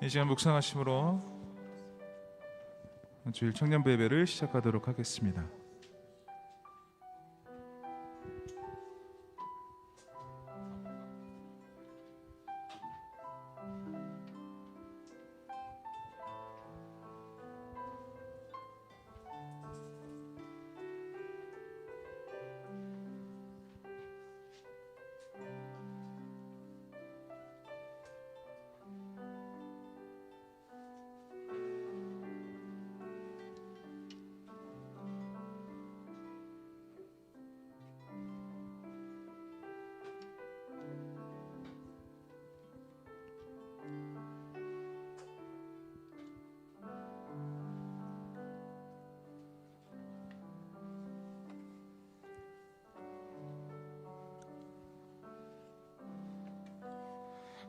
이 시간 묵상하심으로 주일 청년부 예배를 시작하도록 하겠습니다.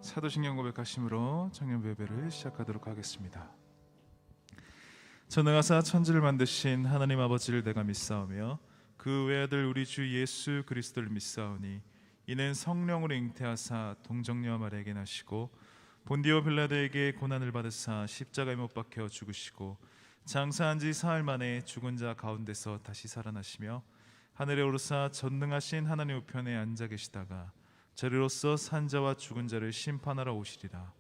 사도신경 고백하심으로 청년부 예배를 시작하도록 하겠습니다. 전능하사 천지를 만드신 하나님 아버지를 내가 믿사오며 그 외아들 우리 주 예수 그리스도를 믿사오니 이는 성령으로 잉태하사 동정녀 마리아에게 나시고 본디오 빌라도에게 고난을 받으사 십자가에 못 박혀 죽으시고 장사한 지 사흘 만에 죽은 자 가운데서 다시 살아나시며 하늘에 오르사 전능하신 하나님 우편에 앉아 계시다가 저리로서 산자와 죽은 자를 심판하러 오시리라.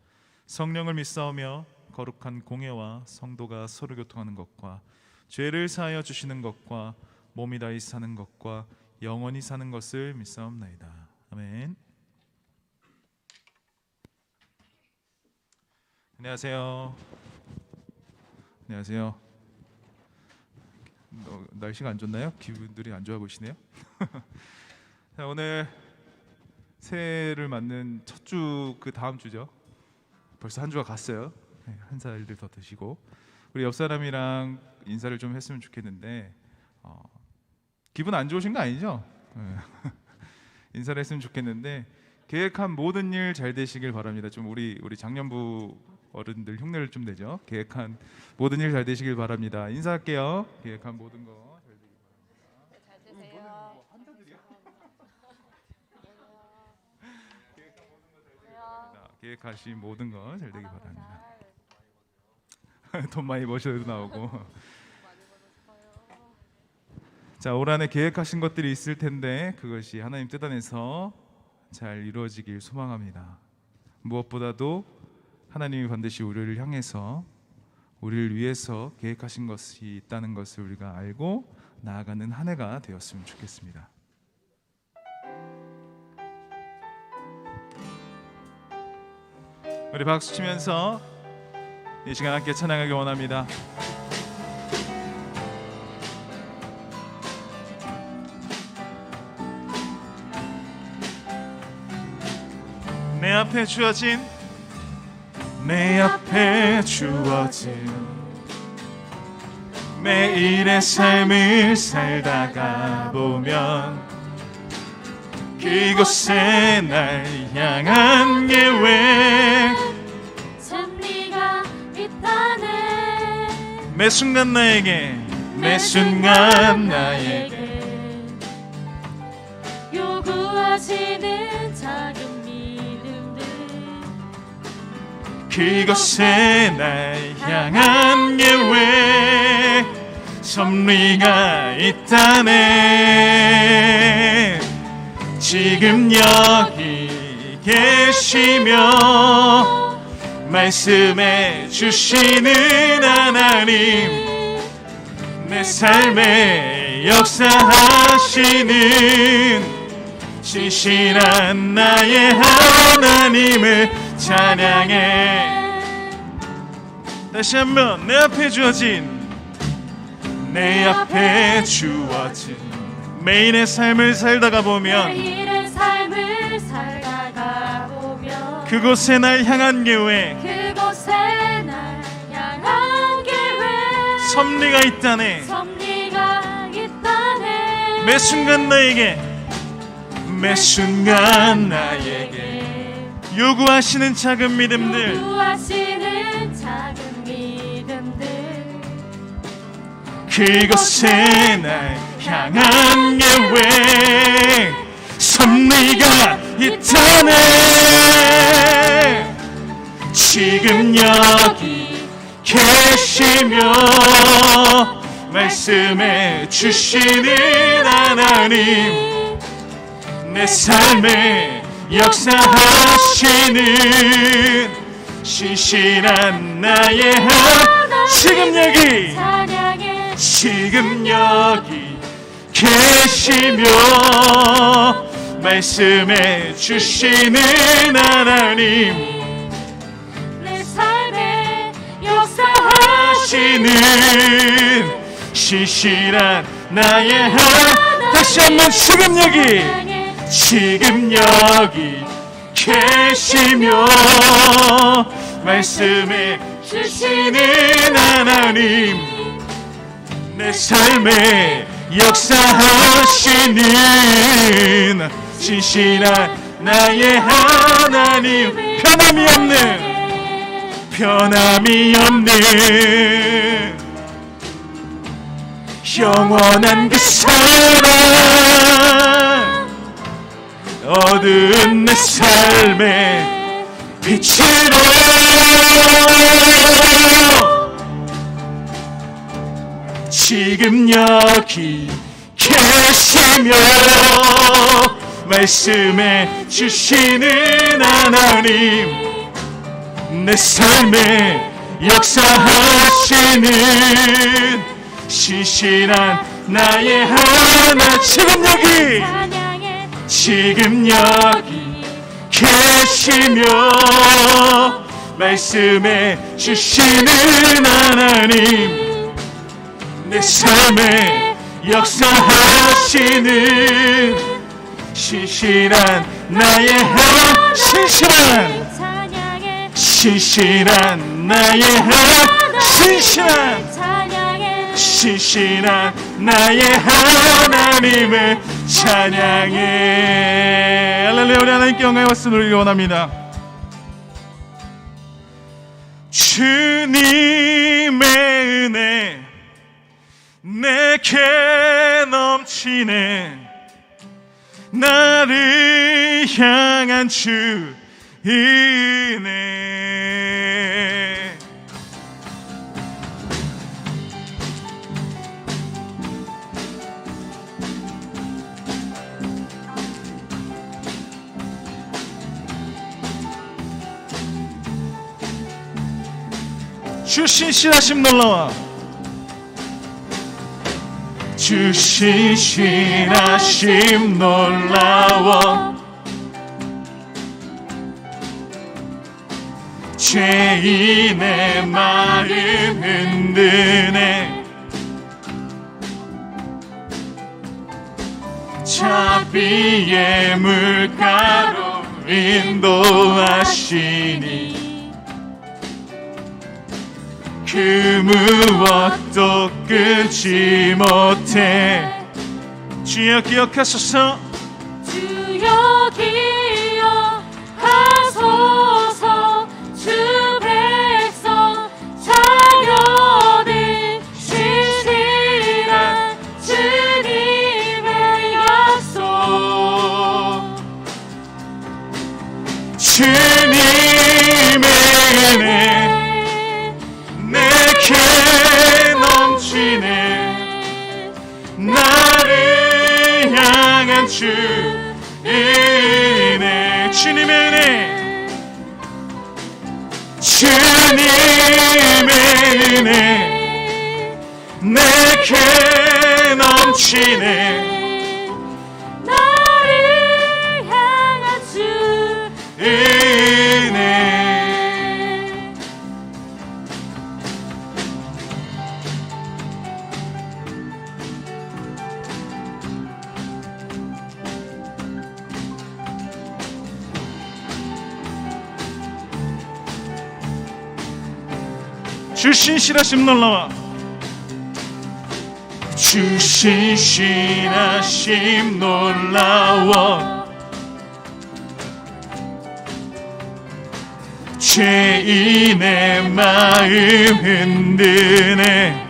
성령을 믿사오며 거룩한 공예와 성도가 서로 교통하는 것과 죄를 사하여 주시는 것과 몸이 다히 사는 것과 영원히 사는 것을 믿사옵나이다. 아멘. 안녕하세요. 안녕하세요. 날씨가 안 좋나요? 기분들이 안 좋아 보이시네요. 자, 오늘 새해를 맞는 첫 주 그 다음 주죠. 벌써 한 주가 갔어요. 한 살들 더 드시고 우리 옆 사람이랑 인사를 좀 했으면 좋겠는데 기분 안 좋으신 거 아니죠? 인사를 했으면 좋겠는데 계획한 모든 일 잘 되시길 바랍니다. 좀 우리 장년부 어른들 흉내를 좀 내죠. 계획한 모든 일 잘 되시길 바랍니다. 인사할게요. 계획한 모든 거 잘 되세요. 계획하신 모든 거 잘 되길 바랍니다. 돈 많이 버셔도 나오고. 자, 올 한해 계획하신 것들이 있을 텐데 그것이 하나님 뜻 안에서 잘 이루어지길 소망합니다. 무엇보다도 하나님이 반드시 우리를 향해서 우리를 위해서 계획하신 것이 있다는 것을 우리가 알고 나아가는 한 해가 되었으면 좋겠습니다. 우리 박수 치면서 이 시간 함께 찬양하기 원합니다. 내 앞에 주어진 매일의 삶을 살다가 보면 그곳에 날 향한 계획 승리가 있다네. 매 순간 나에게 요구하시는 작은 믿음들 그곳에 날 향한 계획 섭리가 있다네. 지금 여기 계시며 말씀해 주시는 하나님 내 삶에 역사하시는 신실한 나의 하나님을 찬양해. 다시 한번 내 앞에 주어진 매일의 삶을 살다가 보면 그곳에 날 향한 계획 섭리가 있다네. 매 순간 나에게 요구하시는 작은 믿음들 그곳에 날 향한 계획 섭리가 있다네. 지금 여기 계시며 말씀해 주시는 하나님, 내 삶에 역사하시는 신실한 나의 하나님, 지금 여기 찬양해 지금 여기 계시며 말씀해 주시는 하나님, 내 삶에 역사하시는 하시는 신실한 나의 하나님. 다시 한번 지금 여기 지금 여기 계시며 말씀해 주시는 하나님, 내 삶에 역사하시는 신실한 나의 하나님, 변함이 없는 영원한 그 사랑, 어두운 내 삶의 빛으로 지금 여기 계시며 말씀해 주시는 하나님, 내 삶에 역사하시는 신실한 나의 하나, 지금 여기 찬양해 지금 여기 계시며 말씀해 주시는 하나님, 내 삶에 역사하시는 신실한 나의 하나, 신실한 나의 하나, 신실한 나의 하나님을 찬양해. 할렐루야. 우리 하나님께 영광의 박수 돌리기 원합니다. 주님의 은혜 내게 넘치네, 나를 향한 주 은혜. 주 신실하심 놀라워, 주 신실하심 놀라워, 죄인의 마음 흔드네, 자비의 물가로 인도하시니 그 무엇도 끊지 못해. 주여 기억하소서, 주여 기억하소서, 주 백성 자녀들 신실한 주님의 약속, 주님의 은혜 내게 넘치네, 나를 향한 주 은혜. 주님의 은혜, 주님의 은혜 내게 넘치네, 나를 향한 주 은혜. 주 신실하심 놀라워, 주 신실하심 놀라워, 죄인의 마음 흔드네,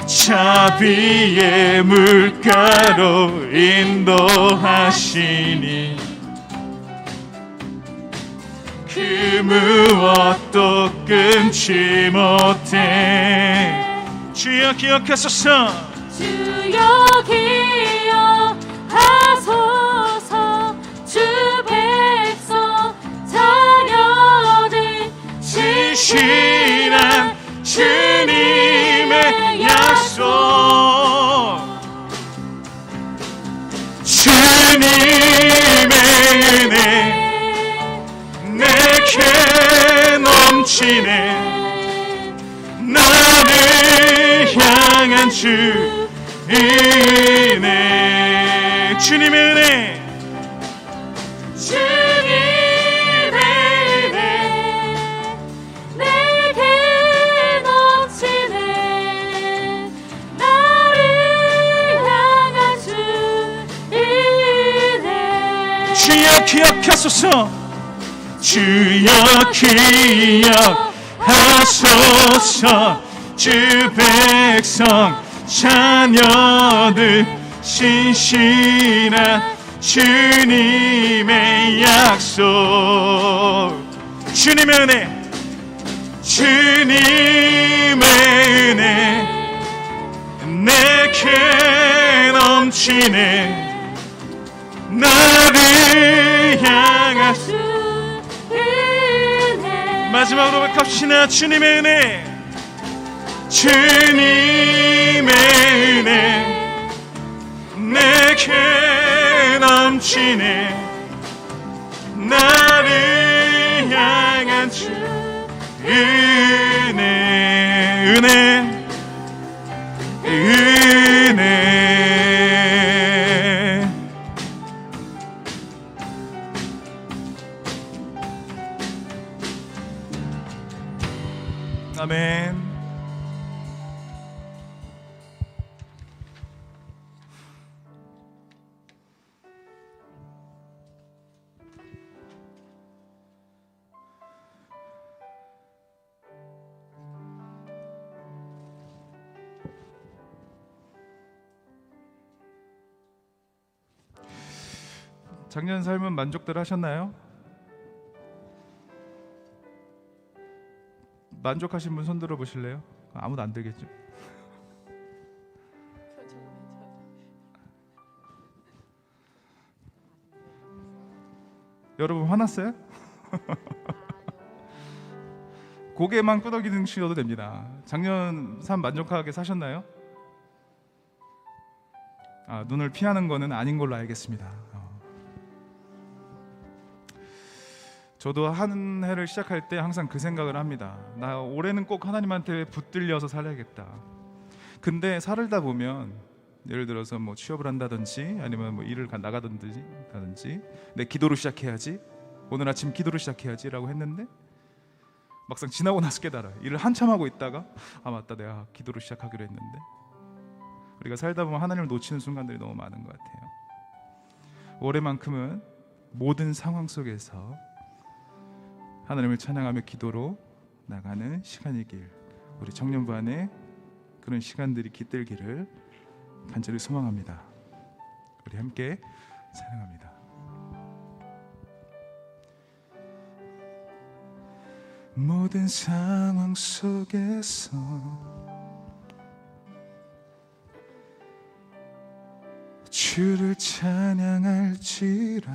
자비의 물가로 인도하시니 그 무엇도 끊지 못해. 주여 기억하소서. 주여 기억하소서. 주 백성 자녀들 신실한 주님의 약속. 주님의 은혜 내게 넘치네. 나를 향한 주 은혜. 주님의 은혜. 주님의 은혜 내게 넘치네. 나를 향한 주 은혜. 주여 기억하소서. 주여 기억하소서. 주 백성 자녀들 신실한 주님의 약속. 주님의 은혜. 주님의 은혜 내게 넘치네. 나를 향한 주 은혜. 마지막으로 고백합시다. 주님의 은혜. 주님의 은혜 내게 넘치네. 나를 향한 주 은혜. 은혜 은혜. 아멘. 작년 삶은 만족들 하셨나요? 만족하신 분 손 들어 보실래요? 아무도 안 들겠죠? 여러분 화났어요? 고개만 끄덕이시셔도 됩니다. 작년 삶 만족하게 사셨나요? 눈을 피하는 거는 아닌 걸로 알겠습니다. 저도 한 해를 시작할 때 항상 그 생각을 합니다. 나 올해는 꼭 하나님한테 붙들려서 살아야겠다. 근데 살다 보면 예를 들어서 뭐 취업을 한다든지 아니면 뭐 일을 나가든지 내 기도로 시작해야지, 오늘 아침 기도로 시작해야지 라고 했는데 막상 지나고 나서 깨달아요. 일을 한참 하고 있다가 맞다, 내가 기도로 시작하기로 했는데. 우리가 살다 보면 하나님을 놓치는 순간들이 너무 많은 것 같아요. 올해만큼은 모든 상황 속에서 하나님을 찬양하며 기도로 나가는 시간이길, 우리 청년부 안에 그런 시간들이 깃들기를 간절히 소망합니다. 우리 함께 찬양합니다. 모든 상황 속에서 주를 찬양할지라.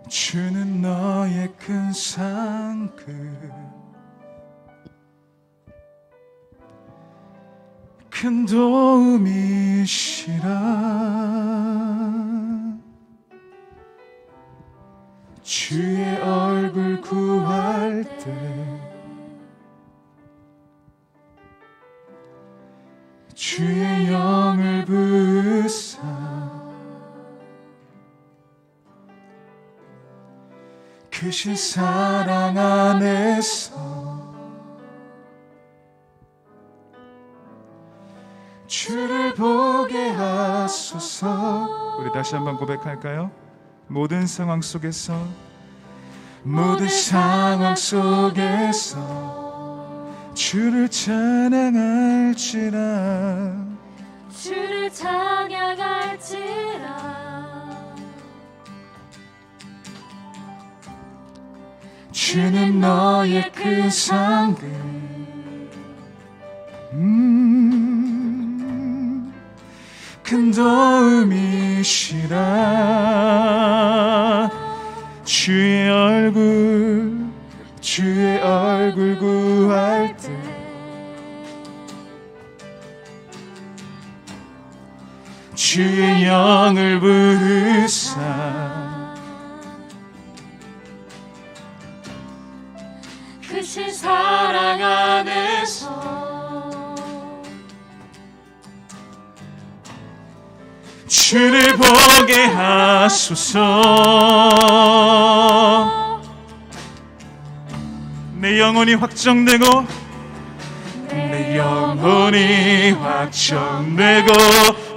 주는 너의 큰 상급, 큰 도움이시라. 주의 얼굴 구할 때 주의 영을 부으사 크신 사랑 안에서 주를 보게 하소서. 우리 다시 한번 고백할까요? 모든 상황 속에서 주를 찬양할지라. 주를 찬양할지라. 주는 너의 큰 상급 큰 도움이시라. 주의 얼굴 구할 때 주의 영을 부으사 크신 사랑 안에서 주를 보게 하소서. 내 영혼이 확정되고 내 영혼이 확정되고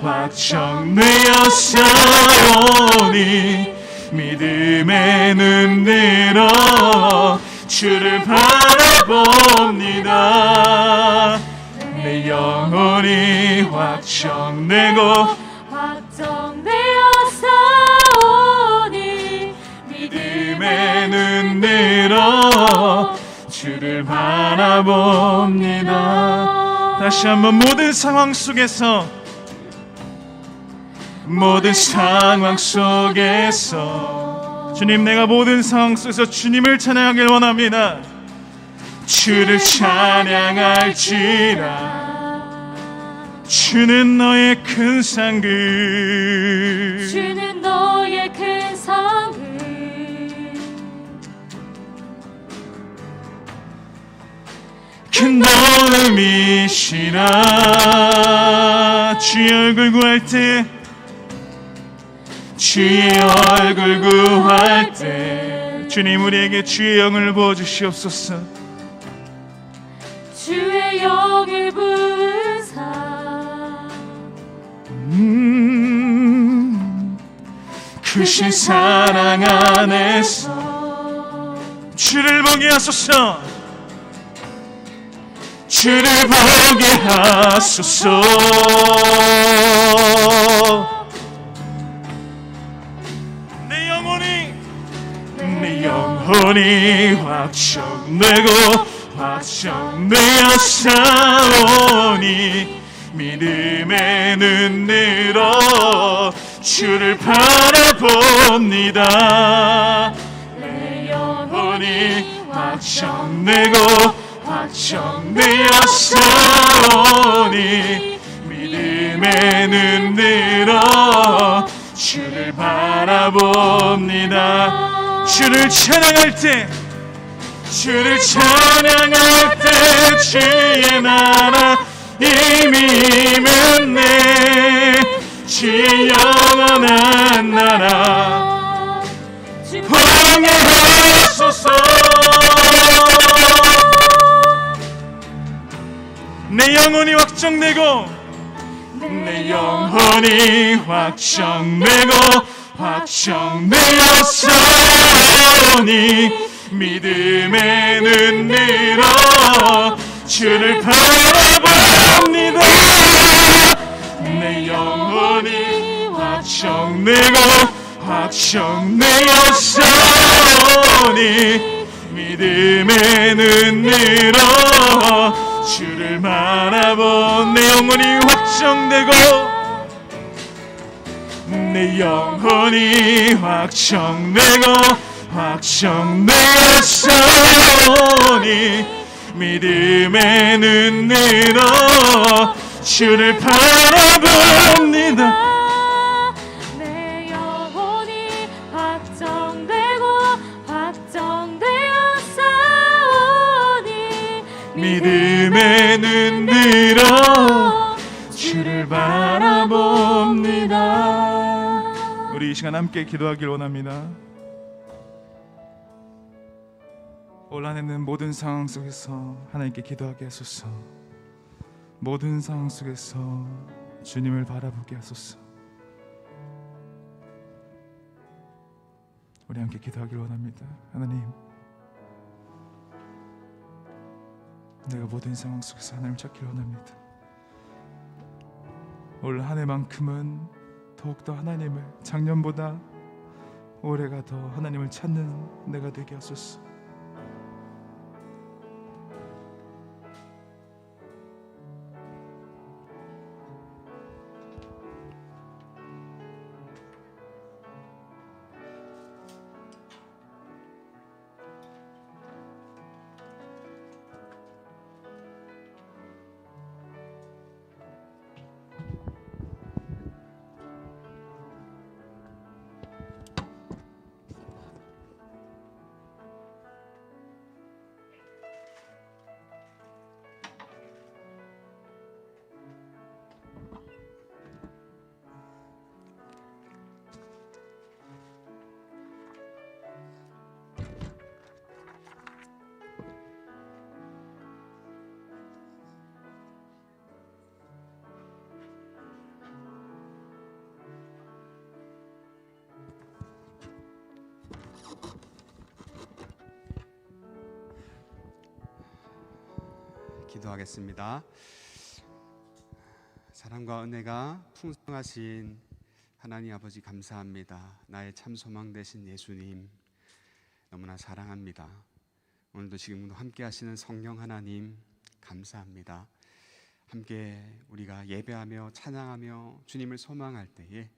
확정되어 싸우니 믿음의 눈으로 주를 바라봅니다. 내 영혼이 확정되고 확정되어 싸우니 믿음의 눈으로 주를 바라봅니다. 다시 한번 모든 상황 속에서 주님, 내가 모든 상황 속에서 주님을 찬양하길 원합니다. 주를 찬양할지라. 주는 너의 큰 상급 주는 너의 큰 상급 큰 도움이시라. 주의 얼굴 구할 때 주님 우리에게 주의 영을 부어주시옵소서. 주의 영을 부으사 크신 사랑 안에서 주를 보게 하소서. 주를 보게 하소서. 내 영혼이 확정되어 싸우니 믿음의 눈으로 주를 바라봅니다. 내 영혼이 확정되어 싸우니 믿음의 눈으로 주를 바라봅니다. 주를 찬양할 때 주의 나라 이미 임했네. 주의 영원한 나라 환영하소서. 내 영혼이 확정되어 싸우니 믿음의 눈으로 주를 바라봅니다. 내 영혼이 확정되어 싸우니 믿음의 눈으로 주를 바라본. 내 영혼이 확정되어 싸우니 믿음의 눈으로 주를 바라봅니다. 내 영혼이 확정되어 싸우니 믿음의 눈으로 주를 바라봅니다. 우리 이 시간 함께 기도하길 원합니다. 올 한 해는 모든 상황 속에서 하나님께 기도하게 하소서. 모든 상황 속에서 주님을 바라보게 하소서. 우리 함께 기도하길 원합니다. 하나님, 내가 모든 상황 속에서 하나님을 찾기를 원합니다. 올 한 해만큼은 더욱더 하나님을, 작년보다 올해가 더 하나님을 찾는 내가 되게 하소서. 기도하겠습니다. 사랑과 은혜가 풍성하신 하나님 아버지 감사합니다. 나의 참 소망 되신 예수님 너무나 사랑합니다. 오늘도 지금도 함께 하시는 성령 하나님 감사합니다. 함께 우리가 예배하며 찬양하며 주님을 소망할 때에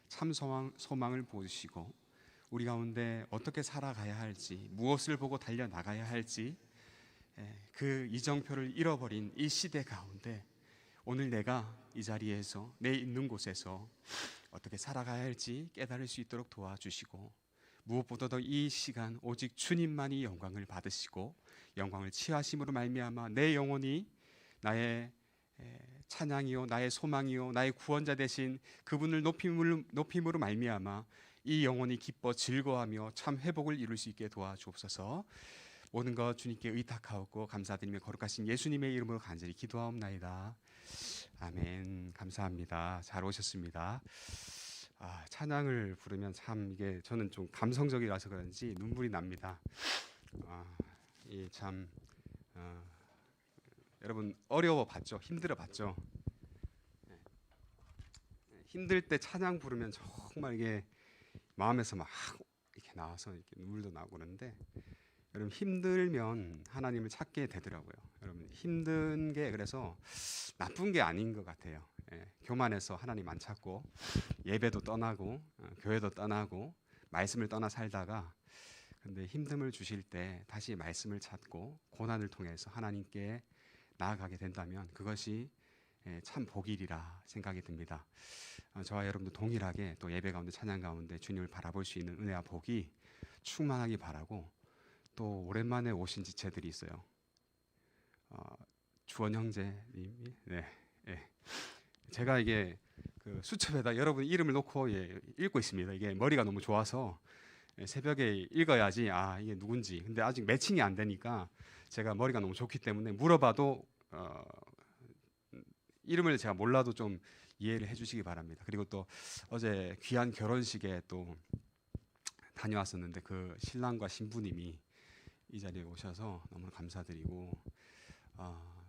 참 소망을 보시고 우리 가운데 어떻게 살아가야 할지, 무엇을 보고 달려나가야 할지, 그 이정표를 잃어버린 이 시대 가운데 오늘 내가 이 자리에서 내 있는 곳에서 어떻게 살아가야 할지 깨달을 수 있도록 도와주시고, 무엇보다도 이 시간 오직 주님만이 영광을 받으시고 영광을 취하심으로 말미암아 내 영혼이 나의 찬양이요 나의 소망이요 나의 구원자 되신 그분을 높임으로 말미암아 이 영혼이 기뻐 즐거워하며 참 회복을 이룰 수 있게 도와주옵소서. 모든 것 주님께 의탁하옵고 감사드리며 거룩하신 예수님의 이름으로 간절히 기도하옵나이다. 아멘. 감사합니다. 잘 오셨습니다. 찬양을 부르면 참 이게 저는 좀 감성적이라서 그런지 눈물이 납니다. 참 여러분 어려워 봤죠? 힘들어 봤죠? 힘들 때 찬양 부르면 정말 이게 마음에서 막 이렇게 나와서 이렇게 눈물도 나고 그러는데, 여러분 힘들면 하나님을 찾게 되더라고요. 여러분 힘든 게 그래서 나쁜 게 아닌 것 같아요. 교만해서 하나님 안 찾고 예배도 떠나고 교회도 떠나고 말씀을 떠나 살다가, 근데 힘듦을 주실 때 다시 말씀을 찾고 고난을 통해서 하나님께 나아가게 된다면 그것이 참 복이리라 생각이 듭니다. 저와 여러분도 동일하게 또 예배 가운데 찬양 가운데 주님을 바라볼 수 있는 은혜와 복이 충만하기 바라고, 또 오랜만에 오신 지체들이 있어요. 주원 형제님이 제가 이게 그 수첩에다 여러분 이름을 놓고 읽고 있습니다. 이게 머리가 너무 좋아서 새벽에 읽어야지 이게 누군지, 근데 아직 매칭이 안 되니까 제가 머리가 너무 좋기 때문에 물어봐도 이름을 제가 몰라도 좀 이해를 해주시기 바랍니다. 그리고 또 어제 귀한 결혼식에 또 다녀왔었는데 그 신랑과 신부님이 이 자리에 오셔서 너무 감사드리고,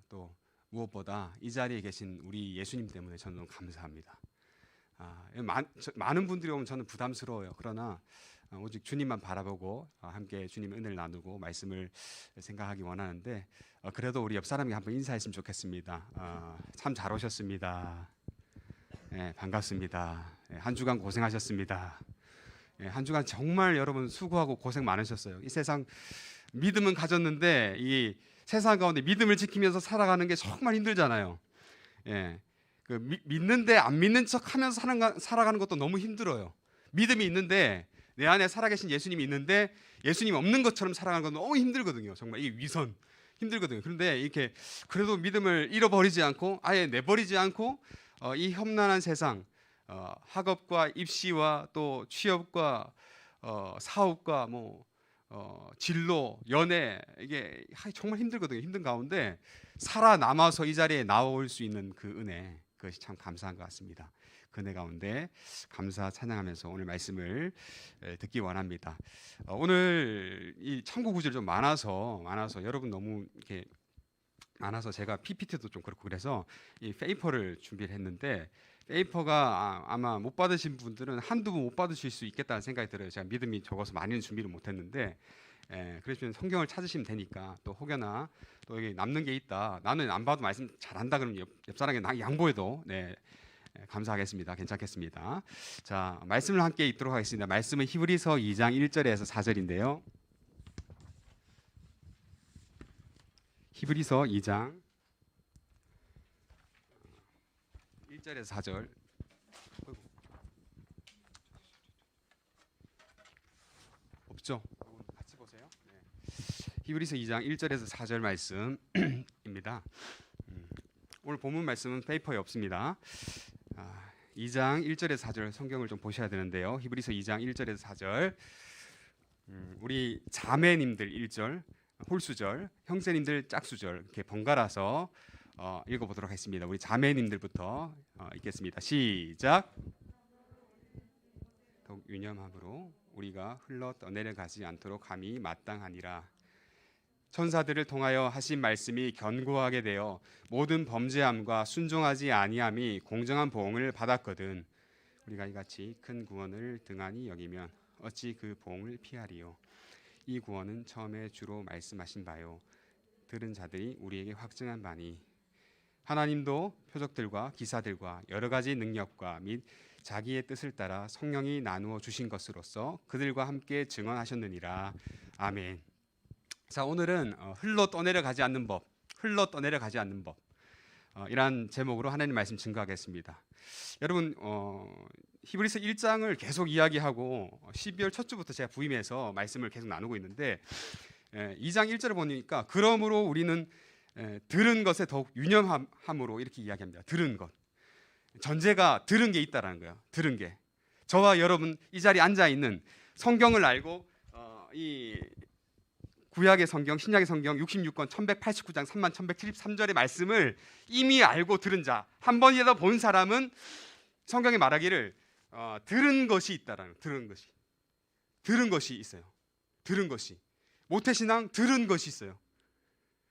또 무엇보다 이 자리에 계신 우리 예수님 때문에 저는 너무 감사합니다. 많은 분들이 오면 저는 부담스러워요. 그러나 오직 주님만 바라보고 함께 주님의 은혜를 나누고 말씀을 생각하기 원하는데, 그래도 우리 옆 사람이 한번 인사했으면 좋겠습니다. 참 잘 오셨습니다. 반갑습니다. 한 주간 고생하셨습니다. 한 주간 정말 여러분 수고하고 고생 많으셨어요. 이 세상 믿음은 가졌는데 이 세상 가운데 믿음을 지키면서 살아가는 게 정말 힘들잖아요. 믿는데 안 믿는 척하면서 살아가는 것도 너무 힘들어요. 믿음이 있는데 내 안에 살아계신 예수님이 있는데 예수님 없는 것처럼 살아가는 건 너무 힘들거든요. 정말 이 위선 힘들거든요. 그런데 이렇게 그래도 믿음을 잃어버리지 않고 아예 내버리지 않고 이 험난한 세상, 학업과 입시와 또 취업과 사업과 진로, 연애, 이게 정말 힘들거든요. 힘든 가운데 살아남아서 이 자리에 나올 수 있는 그 은혜, 그것이 참 감사한 것 같습니다. 그 은혜 가운데 감사 찬양하면서 오늘 말씀을 듣기 원합니다. 오늘 이 참고 구절이 좀 많아서 여러분 너무 이렇게 많아서 제가 PPT도 좀 그렇고 그래서 이 페이퍼를 준비를 했는데, 페이퍼가 아마 못 받으신 분들은 한두 분 못 받으실 수 있겠다는 생각이 들어요. 제가 믿음이 적어서 많이는 준비를 못했는데, 그러시면 성경을 찾으시면 되니까, 또 혹여나 또 여기 남는 게 있다, 나는 안 봐도 말씀 잘한다 그러면 옆 사람에게 양보해도 감사하겠습니다. 괜찮겠습니다. 자, 말씀을 함께 읽도록 하겠습니다. 말씀은 히브리서 2장 1절에서 4절인데요. 히브리서 2장 1절에서 4절. 없죠? 같이 보세요. 히브리서 2장 1절에서 4절 말씀입니다. 오늘 본문 말씀은 페이퍼에 없습니다. 2장 1절에서 4절 성경을 좀 보셔야 되는데요. 히브리서 2장 1절에서 4절. 우리 자매님들 1절, 홀수절, 형제님들 짝수절 이렇게 번갈아서 읽어보도록 하겠습니다. 우리 자매님들부터 읽겠습니다. 시작. 더욱 유념함으로 우리가 흘러 떠내려가지 않도록 감히 마땅하니라. 천사들을 통하여 하신 말씀이 견고하게 되어 모든 범죄함과 순종하지 아니함이 공정한 보응을 받았거든. 우리가 이같이 큰 구원을 등한히 여기면 어찌 그 보응을 피하리요. 이 구원은 처음에 주로 말씀하신 바요 들은 자들이 우리에게 확증한 바니 하나님도 표적들과 기사들과 여러 가지 능력과 및 자기의 뜻을 따라 성령이 나누어 주신 것으로서 그들과 함께 증언하셨느니라. 아멘. 자, 오늘은 흘러 떠내려가지 않는 법, 이란 제목으로 하나님 말씀 증거하겠습니다. 여러분, 히브리서 1장을 계속 이야기하고 12월 첫 주부터 제가 부임해서 말씀을 계속 나누고 있는데 2장 1절을 보니까 그러므로 우리는 들은 것에 더욱 유념함으로 이렇게 이야기합니다. 들은 것. 전제가 들은 게 있다라는 거예요. 들은 게. 저와 여러분 이 자리에 앉아 있는 성경을 알고 이 구약의 성경, 신약의 성경 66권 1189장 31,173절의 말씀을 이미 알고 들은 자, 한 번이라도 본 사람은 성경이 말하기를 들은 것이 있다라는, 들은 것이 있어요. 들은 것이. 모태신앙 들은 것이 있어요.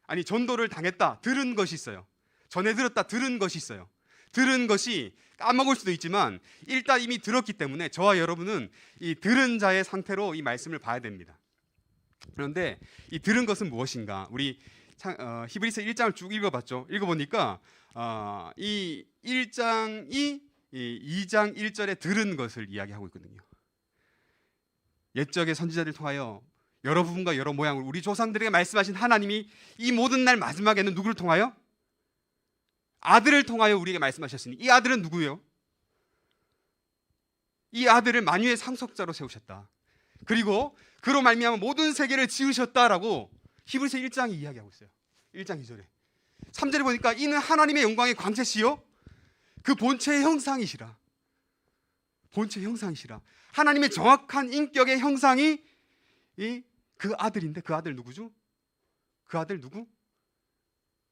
아니, 전도를 당했다, 들은 것이 있어요. 전해 들었다, 들은 것이 있어요. 들은 것이 까먹을 수도 있지만 일단 이미 들었기 때문에 저와 여러분은 이 들은 자의 상태로 이 말씀을 봐야 됩니다. 그런데 이 들은 것은 무엇인가? 우리 히브리서 1장을 쭉 읽어봤죠. 읽어보니까 이 1장이 이 2장 1절에 들은 것을 이야기하고 있거든요. 옛적의 선지자들 통하여 여러 부분과 여러 모양을 우리 조상들에게 말씀하신 하나님이 이 모든 날 마지막에는 누구를 통하여? 아들을 통하여 우리에게 말씀하셨으니 이 아들은 누구예요? 이 아들을 만유의 상속자로 세우셨다. 그리고 그로 말미암아 모든 세계를 지으셨다라고 히브리서 1장이 이야기하고 있어요. 1장 2절에. 3절에 보니까 이는 하나님의 영광의 광채시요 그 본체의 형상이시라. 본체의 형상이시라. 하나님의 정확한 인격의 형상이 그 아들인데 그 아들 누구죠? 그 아들 누구?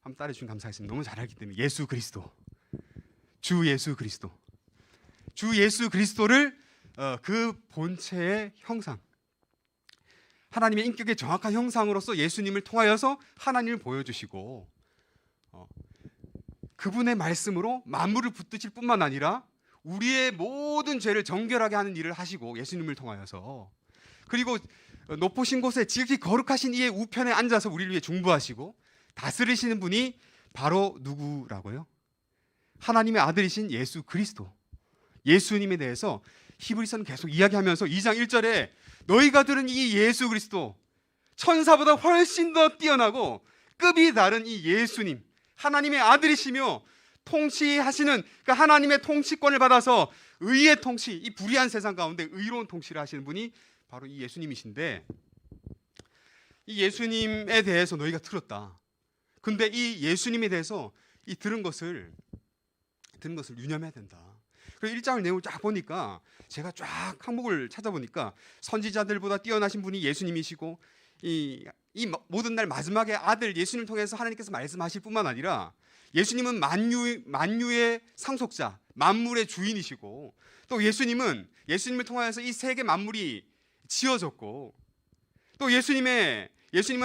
한번 따라해주시면 감사하겠습니다. 너무 잘 알기 때문에. 예수 그리스도. 주 예수 그리스도. 주 예수 그리스도를 그 본체의 형상, 하나님의 인격의 정확한 형상으로서 예수님을 통하여서 하나님을 보여주시고 그분의 말씀으로 만물을 붙드실 뿐만 아니라 우리의 모든 죄를 정결하게 하는 일을 하시고 예수님을 통하여서, 그리고 높으신 곳에 지극히 거룩하신 이의 우편에 앉아서 우리를 위해 중보하시고 다스리시는 분이 바로 누구라고요? 하나님의 아들이신 예수 그리스도, 예수님에 대해서 히브리서는 계속 이야기하면서 2장 1절에 너희가 들은 이 예수 그리스도, 천사보다 훨씬 더 뛰어나고 급이 다른 이 예수님, 하나님의 아들이시며 통치하시는 그 하나님의 통치권을 받아서 의의 통치, 이 불의한 세상 가운데 의로운 통치를 하시는 분이 바로 이 예수님이신데, 이 예수님에 대해서 너희가 들었다. 근데 이 예수님에 대해서 이 들은 것을 유념해야 된다. 그래서 1장을 내용을 쫙 보니까 제가 쫙 항목을 찾아보니까 선지자들보다 뛰어나신 분이 예수님이시고 이 모든 날 마지막에 아들 예수님을 통해서 하나님께서 말씀하실 뿐만 아니라 예수님은 만유의 상속자, 만물의 주인이시고 또 예수님을 통하여서 이 세계 만물이 지어졌고 또 예수님은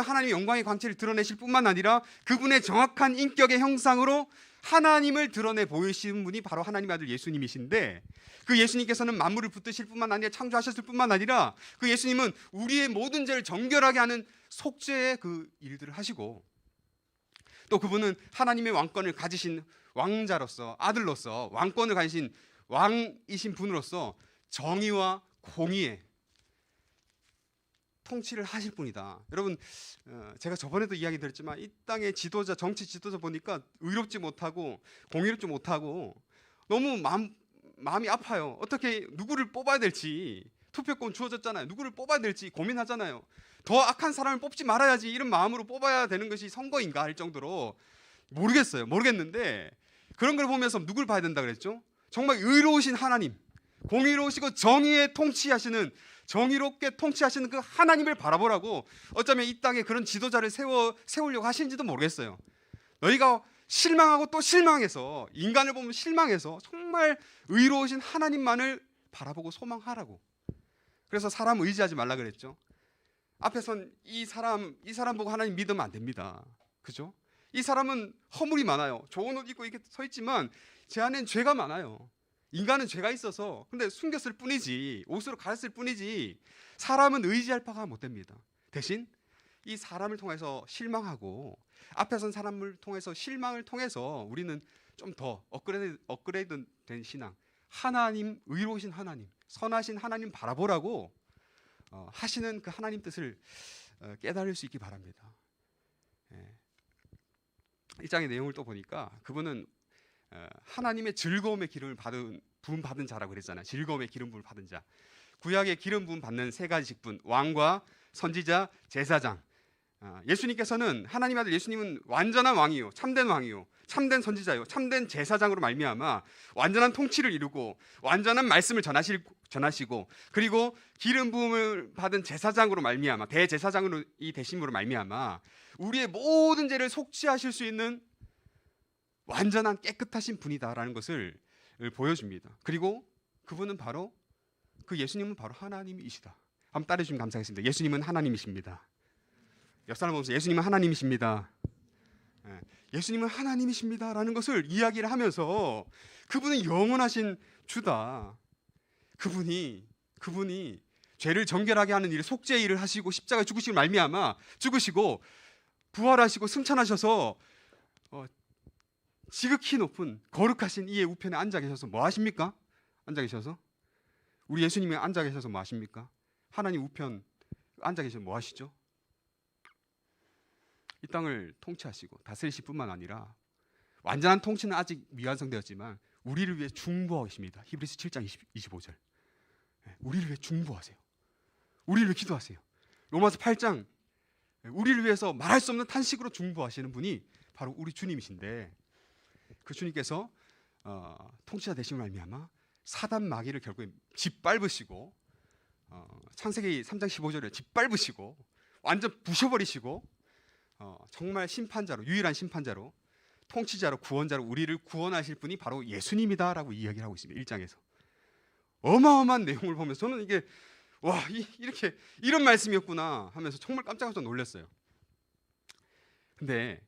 하나님의 영광의 광채를 드러내실 뿐만 아니라 그분의 정확한 인격의 형상으로 하나님을 드러내 보이시는 분이 바로 하나님의 아들 예수님이신데, 그 예수님께서는 만물을 붙드실 뿐만 아니라 창조하셨을 뿐만 아니라 그 예수님은 우리의 모든 죄를 정결하게 하는 속죄의 그 일들을 하시고 또 그분은 하나님의 왕권을 가지신 왕자로서, 아들로서 왕권을 가지신 왕이신 분으로서 정의와 공의의 통치를 하실 분이다. 여러분, 제가 저번에도 이야기 드렸지만 이 땅의 지도자, 정치 지도자 보니까 의롭지 못하고 공의롭지 못하고 너무 마음이 아파요. 어떻게 누구를 뽑아야 될지, 투표권 주어졌잖아요. 누구를 뽑아야 될지 고민하잖아요. 더 악한 사람을 뽑지 말아야지 이런 마음으로 뽑아야 되는 것이 선거인가 할 정도로 모르겠는데 그런 걸 보면서 누굴 봐야 된다 그랬죠? 정말 의로우신 하나님, 공의로우시고 정의롭게 통치하시는 그 하나님을 바라보라고 어쩌면 이 땅에 그런 지도자를 세우려고 하시는지도 모르겠어요. 너희가 실망하고 또 실망해서, 인간을 보면 실망해서 정말 의로우신 하나님만을 바라보고 소망하라고. 그래서 사람 의지하지 말라 그랬죠. 앞에 선 이 사람 보고 하나님 믿으면 안 됩니다. 그죠? 이 사람은 허물이 많아요. 좋은 옷 입고 이렇게 서 있지만 제 안엔 죄가 많아요. 인간은 죄가 있어서 근데 숨겼을 뿐이지, 옷으로 가렸을 뿐이지 사람은 의지할 바가 못 됩니다. 대신 이 사람을 통해서 실망하고 앞에 선 사람을 통해서 실망을 통해서 우리는 좀 더 업그레이드 된 신앙, 하나님, 의로우신 하나님, 선하신 하나님 바라보라고 하시는 그 하나님 뜻을 깨달을 수 있기 바랍니다. 이 장의 내용을 또 보니까 그분은 하나님의 즐거움의 기름을 부음 받은 자라고 그랬잖아요. 즐거움의 기름 부음을 받은 자. 구약의 기름 부음 받는 세 가지 직분, 왕과 선지자, 제사장. 예수님께서는, 하나님 아들 예수님은 완전한 왕이요, 참된 왕이요, 참된 선지자요, 참된 제사장으로 말미암아 완전한 통치를 이루고 완전한 말씀을 전하시고 그리고 기름 부음을 받은 제사장으로 말미암아, 대제사장으로 이 되심으로 말미암아 우리의 모든 죄를 속죄하실 수 있는 완전한 깨끗하신 분이다라는 것을 보여줍니다. 그리고 그분은 바로, 그 예수님은 바로 하나님이시다. 한번 따라해주시면 감사하겠습니다. 예수님은 하나님이십니다. 옆 사람 보면서 예수님은 하나님이십니다. 예수님은 하나님이십니다라는 것을 이야기를 하면서 그분은 영원하신 주다. 그분이 죄를 정결하게 하는 일, 속죄의 일을 하시고 십자가에 죽으시고 말미암아 죽으시고 부활하시고 승천하셔서 지극히 높은 거룩하신 이의 우편에 앉아 계셔서 뭐 하십니까? 앉아 계셔서 우리 예수님이 앉아 계셔서 뭐 하십니까? 하나님 우편 앉아 계셔서 뭐 하시죠? 이 땅을 통치하시고 다스리실 뿐만 아니라 완전한 통치는 아직 미완성되었지만 우리를 위해 중보하고 계십니다. 히브리서 7장 25절. 우리를 위해 중보하세요. 우리를 위해 기도하세요. 로마서 8장, 우리를 위해서 말할 수 없는 탄식으로 중보하시는 분이 바로 우리 주님이신데, 그 주님께서 통치자 되심을 말미암아 사단 마귀를 결국에 짓밟으시고, 창세기 3장 15절에 짓밟으시고 완전 부셔버리시고, 정말 심판자로, 유일한 심판자로, 통치자로, 구원자로 우리를 구원하실 분이 바로 예수님이다라고 이야기를 하고 있습니다. 1장에서 어마어마한 내용을 보면서 저는 이게 이렇게 이런 말씀이었구나 하면서 정말 깜짝깜짝 놀랐어요. 근데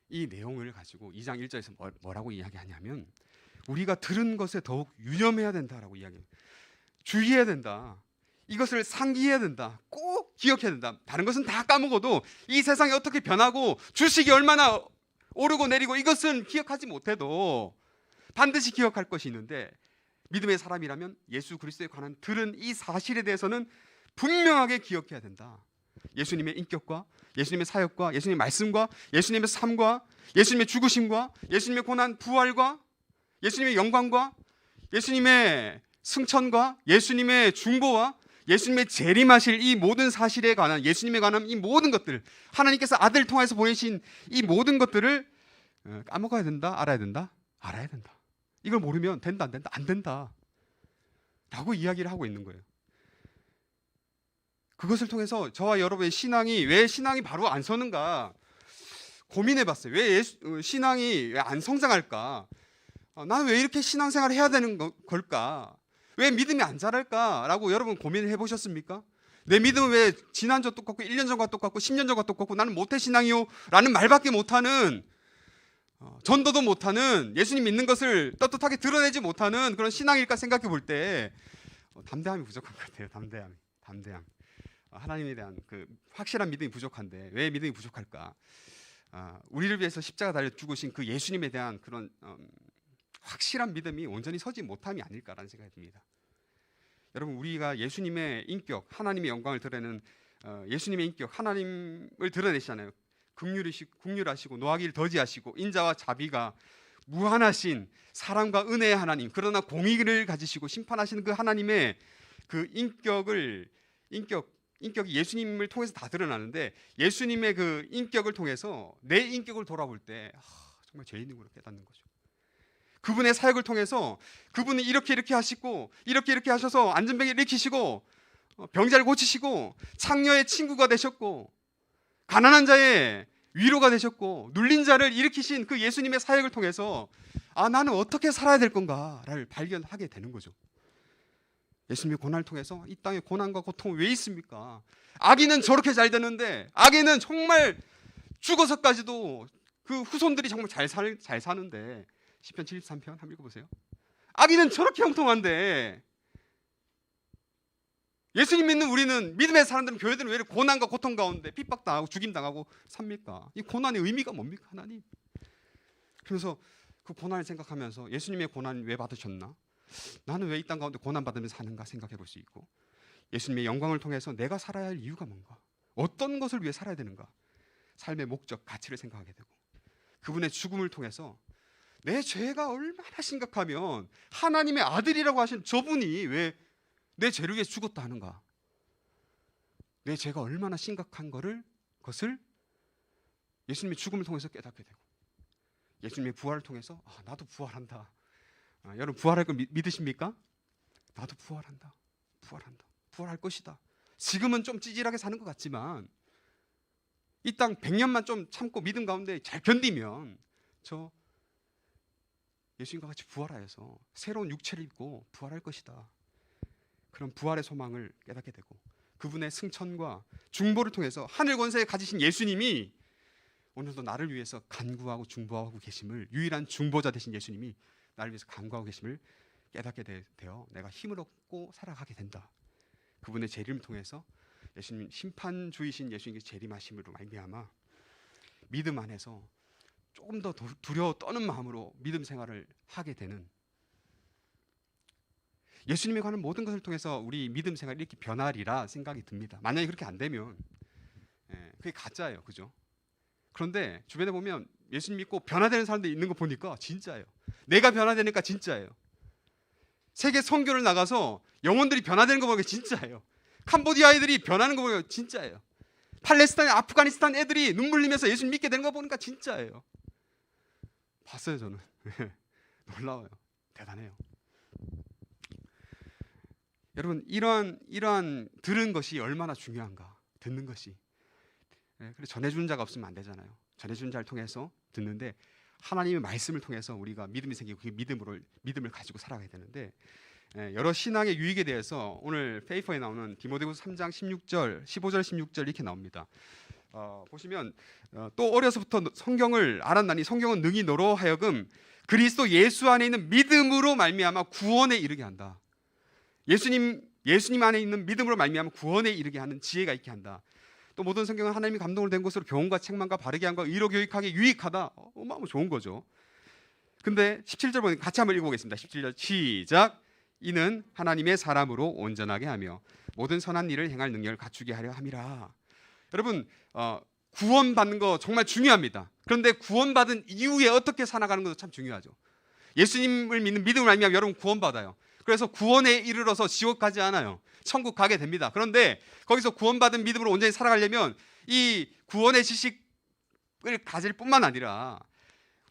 이 내용을 가지고 2장 1절에서 뭐라고 이야기하냐면 우리가 들은 것에 더욱 유념해야 된다라고 이야기해요. 주의해야 된다. 이것을 상기해야 된다. 꼭 기억해야 된다. 다른 것은 다 까먹어도 이 세상이 어떻게 변하고 주식이 얼마나 오르고 내리고 이것은 기억하지 못해도 반드시 기억할 것이 있는데, 믿음의 사람이라면 예수 그리스도에 관한 들은 이 사실에 대해서는 분명하게 기억해야 된다. 예수님의 인격과 예수님의 사역과 예수님의 말씀과 예수님의 삶과 예수님의 죽으심과 예수님의 고난 부활과 예수님의 영광과 예수님의 승천과 예수님의 중보와 예수님의 재림하실 이 모든 사실에 관한, 예수님에 관한 이 모든 것들, 하나님께서 아들을 통해서 보내신 이 모든 것들을 까먹어야 된다? 알아야 된다? 알아야 된다. 이걸 모르면 된다 안 된다? 안 된다 라고 이야기를 하고 있는 거예요. 그것을 통해서 저와 여러분의 왜 신앙이 바로 안 서는가 고민해 봤어요. 왜 신앙이 왜 안 성장할까? 나는 왜 이렇게 신앙생활을 해야 되는 걸까? 왜 믿음이 안 자랄까라고 여러분 고민을 해보셨습니까? 내 믿음은 왜 지난주와 똑같고 1년 전과 똑같고 10년 전과 똑같고 나는 모태신앙이요 라는 말밖에 못하는, 전도도 못하는, 예수님 믿는 것을 떳떳하게 드러내지 못하는 그런 신앙일까 생각해 볼 때 담대함이 부족한 것 같아요. 담대함. 하나님에 대한 그 확실한 믿음이 부족한데 왜 믿음이 부족할까? 우리를 위해서 십자가 달려 죽으신 그 예수님에 대한 그런 확실한 믿음이 온전히 서지 못함이 아닐까라는 생각이 듭니다. 여러분, 우리가 예수님의 인격, 하나님의 영광을 드러내는 예수님의 인격, 하나님을 드러내시잖아요. 긍휼하시고 노하기를 더디하시고 인자와 자비가 무한하신 사랑과 은혜의 하나님, 그러나 공의를 가지시고 심판하시는 그 하나님의 그 인격이 예수님을 통해서 다 드러나는데, 예수님의 그 인격을 통해서 내 인격을 돌아볼 때 정말 죄인인 걸 깨닫는 거죠. 그분의 사역을 통해서 그분은 이렇게 하시고 이렇게 하셔서 안전병을 일으키시고 병자를 고치시고 창녀의 친구가 되셨고 가난한 자의 위로가 되셨고 눌린 자를 일으키신 그 예수님의 사역을 통해서 나는 어떻게 살아야 될 건가를 발견하게 되는 거죠. 예수님의 고난을 통해서 이 땅에 고난과 고통은 왜 있습니까? 아기는 저렇게 잘 되는데, 아기는 정말 죽어서까지도 그 후손들이 정말 잘 사는데, 시편 73편 한번 읽어보세요. 아기는 저렇게 형통한데 예수님 믿는 우리는, 믿음의 사람들은, 교회들은 왜 이렇게 고난과 고통 가운데 핍박당하고 죽임당하고 삽니까? 이 고난의 의미가 뭡니까, 하나님? 그래서 그 고난을 생각하면서 예수님의 고난 왜 받으셨나? 나는 왜 이 땅 가운데 고난받으면서 사는가 생각해 볼 수 있고, 예수님의 영광을 통해서 내가 살아야 할 이유가 뭔가, 어떤 것을 위해 살아야 되는가, 삶의 목적, 가치를 생각하게 되고, 그분의 죽음을 통해서 내 죄가 얼마나 심각하면 하나님의 아들이라고 하신 저분이 왜 내 죄를 위해 죽었다 하는가, 내 죄가 얼마나 심각한 것을 예수님의 죽음을 통해서 깨닫게 되고, 예수님의 부활을 통해서 나도 부활한다. 여러분 부활할 걸 믿으십니까? 나도 부활한다. 부활할 것이다. 지금은 좀 찌질하게 사는 것 같지만 이 땅 100년만 좀 참고 믿음 가운데 잘 견디면 저 예수님과 같이 부활하여서 새로운 육체를 입고 부활할 것이다. 그런 부활의 소망을 깨닫게 되고, 그분의 승천과 중보를 통해서 하늘 권세에 가지신 예수님이 오늘도 나를 위해서 간구하고 중보하고 계심을, 유일한 중보자 되신 예수님이 나를 위해서 간구하고 계심을 깨닫게 되어 내가 힘을 얻고 살아가게 된다. 그분의 재림을 통해서 예수님, 심판주이신 예수님의 재림하심으로 말미암아 믿음 안에서 조금 더 두려워 떠는 마음으로 믿음 생활을 하게 되는, 예수님에 관한 모든 것을 통해서 우리 믿음 생활이 이렇게 변하리라 생각이 듭니다. 만약에 그렇게 안 되면 그게 가짜예요, 그죠? 그런데 주변에 보면 예수님 믿고 변화되는 사람들이 있는 거 보니까 진짜예요. 내가 변화되니까 진짜예요. 세계 선교를 나가서 영혼들이 변화되는 거 보니까 진짜예요. 캄보디아 애들이 변하는 거 보니까 진짜예요. 팔레스타인, 아프가니스탄 애들이 눈물 흘리면서 예수님 믿게 되는 거 보니까 진짜예요. 봤어요, 저는. 놀라워요. 대단해요. 여러분, 이러한 들은 것이 얼마나 중요한가. 듣는 것이. 그래서 전해주는 자가 없으면 안 되잖아요. 전해주는 자를 통해서 듣는데, 하나님의 말씀을 통해서 우리가 믿음이 생기고 그 믿음을 가지고 살아가야 되는데, 여러 신앙의 유익에 대해서 오늘 페이퍼에 나오는 디모데후서 3장 16절, 15절, 16절 이렇게 나옵니다. 보시면 또 어려서부터 성경을 알았나니 성경은 능히 너로 하여금 그리스도 예수 안에 있는 믿음으로 말미암아 구원에 이르게 한다. 예수님 안에 있는 믿음으로 말미암아 구원에 이르게 하는 지혜가 있게 한다. 또 모든 성경은 하나님이 감동을 된 것으로 교훈과 책망과 바르게 함과 의로 교육하기 유익하다. 어마어마 좋은 거죠. 근데 17절 보니까 같이 한번 읽어보겠습니다. 17절 시작. 이는 하나님의 사람으로 온전하게 하며 모든 선한 일을 행할 능력을 갖추게 하려 함이라. 여러분, 구원받는 거 정말 중요합니다. 그런데 구원받은 이후에 어떻게 살아가는 것도 참 중요하죠. 예수님을 믿는 믿음을 알면 여러분 구원받아요. 그래서 구원에 이르러서 지옥 가지 않아요. 천국 가게 됩니다. 그런데 거기서 구원받은 믿음으로 온전히 살아가려면 이 구원의 지식을 가질 뿐만 아니라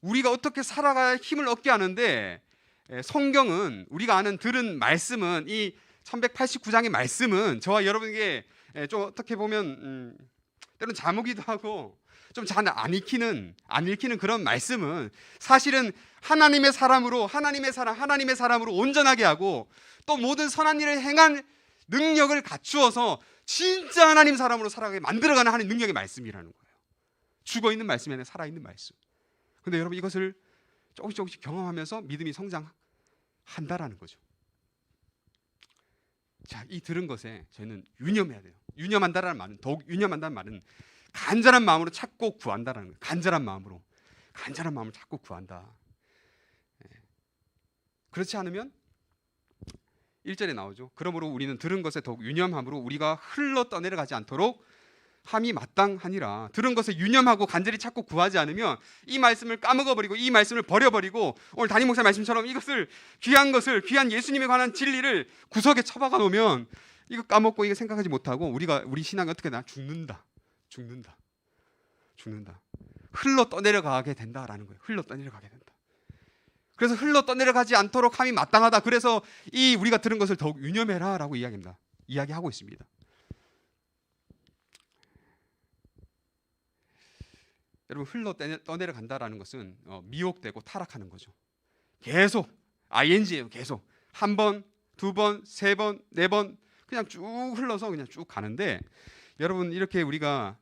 우리가 어떻게 살아가야 힘을 얻게 하는데, 성경은 우리가 들은 말씀은, 이 1189장의 말씀은 저와 여러분에게 좀 어떻게 보면 때로는 자무기도 하고 좀 잘 안 읽히는 그런 말씀은 사실은 하나님의 사람으로 온전하게 하고 또 모든 선한 일을 행한 능력을 갖추어서 진짜 하나님 사람으로 살아가게 만들어가는 하나님 능력의 말씀이라는 거예요. 죽어있는 말씀이 아니라 살아있는 말씀. 근데 여러분, 이것을 조금씩 경험하면서 믿음이 성장한다라는 거죠. 자, 이 들은 것에 저희는 유념해야 돼요. 더욱 유념한다는 말은 간절한 마음으로 찾고 구한다라는 거예요. 간절한 마음으로 찾고 구한다. 그렇지 않으면 1절에 나오죠. 그러므로 우리는 들은 것에 더욱 유념함으로 우리가 흘러 떠내려가지 않도록 함이 마땅하니라. 들은 것에 유념하고 간절히 찾고 구하지 않으면 이 말씀을 까먹어버리고 이 말씀을 버려버리고 오늘 담임 목사 말씀처럼 이것을 귀한 예수님에 관한 진리를 구석에 처박아 놓으면 이거 까먹고 이거 생각하지 못하고 우리 신앙이 어떻게 되나? 죽는다. 흘러 떠내려가게 된다라는 거예요. 흘러 떠내려가게 된다. 그래서 흘러 떠내려가지 않도록 함이 마땅하다. 그래서 이 우리가 들은 것을 더욱 유념해라라고 이야기하고 있습니다. 여러분, 흘러 떠내려간다라는 것은 미혹되고 타락하는 거죠. 계속 ing예요. 계속 한 번, 두 번, 세 번, 네 번 그냥 쭉 흘러서 그냥 쭉 가는데 여러분 이렇게 우리가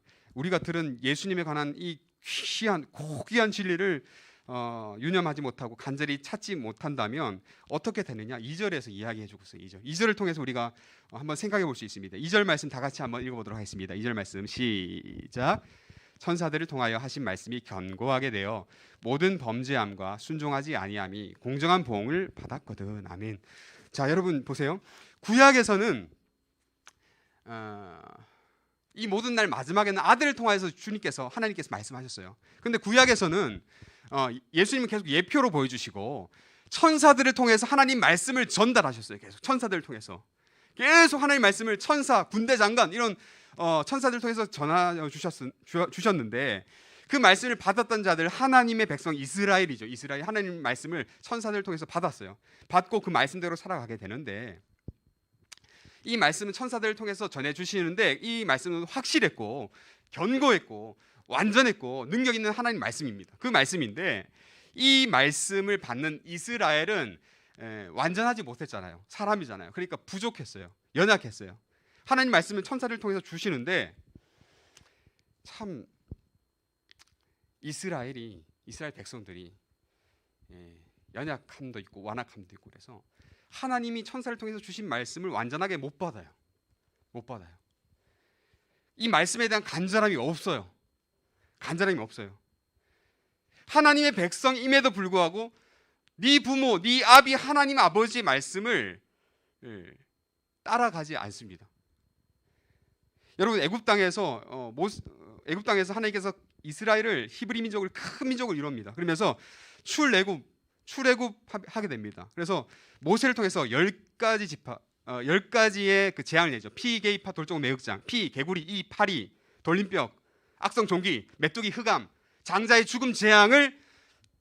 들은 예수님에 관한 이 귀한 고귀한 진리를 유념하지 못하고 간절히 찾지 못한다면 어떻게 되느냐? 2절에서 이야기해 주고 있어요. 2절을 통해서 우리가 한번 생각해 볼 수 있습니다. 2절 말씀 다 같이 한번 읽어보도록 하겠습니다. 2절 말씀 시작. 천사들을 통하여 하신 말씀이 견고하게 되어 모든 범죄함과 순종하지 아니함이 공정한 보응을 받았거든. 아멘. 자, 여러분 보세요. 구약에서는 이 모든 날 마지막에는 아들을 통하여서 하나님께서 말씀하셨어요. 근데 구약에서는 예수님은 계속 예표로 보여주시고 천사들을 통해서 하나님 말씀을 전달하셨어요. 계속 천사들을 통해서 계속 하나님 말씀을 천사, 군대 장관 이런 천사들을 통해서 전하 주셨는데 그 말씀을 받았던 자들 하나님의 백성 이스라엘이죠. 이스라엘 하나님 말씀을 천사들을 통해서 받았어요. 받고 그 말씀대로 살아가게 되는데 이 말씀은 천사들을 통해서 전해주시는데 이 말씀은 확실했고 견고했고 완전했고 능력 있는 하나님 말씀입니다. 그 말씀인데 이 말씀을 받는 이스라엘은 완전하지 못했잖아요. 사람이잖아요. 그러니까 부족했어요. 연약했어요. 하나님 말씀을 천사를 통해서 주시는데 참 이스라엘 백성들이 연약함도 있고 완악함도 있고 그래서 하나님이 천사를 통해서 주신 말씀을 완전하게 못 받아요. 이 말씀에 대한 간절함이 없어요. 하나님의 백성임에도 불구하고 네 부모, 네 아비 하나님 아버지의 말씀을 따라가지 않습니다. 여러분 애굽 땅에서 하나님께서 이스라엘을 히브리 민족을 큰 민족을 이룹니다. 그러면서 출애굽하게 됩니다. 그래서 모세를 통해서 10가지의 그 재앙을 내죠. 피, 개이파, 돌종, 매흑장, 피, 개구리, 이, 파리, 돌림벽, 악성 종기, 메뚜기, 흑암, 장자의 죽음 재앙을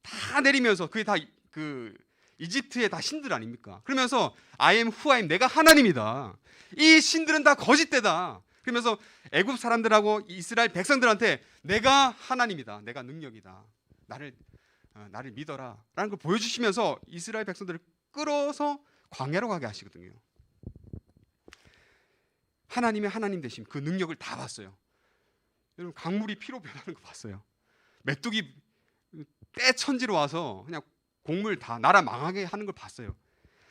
다 내리면서 그게 다 그 이집트의 다 신들 아닙니까? 그러면서 I am who I am, 내가 하나님이다. 이 신들은 다 거짓되다. 그러면서 애굽 사람들하고 이스라엘 백성들한테 내가 하나님이다. 내가 능력이다. 나를 믿어라라는 걸 보여주시면서 이스라엘 백성들을 끌어서 광야로 가게 하시거든요. 하나님의 하나님 되심 그 능력을 다 봤어요. 여러분 강물이 피로 변하는 거 봤어요. 메뚜기 떼천지로 와서 그냥 곡물 다 나라 망하게 하는 걸 봤어요.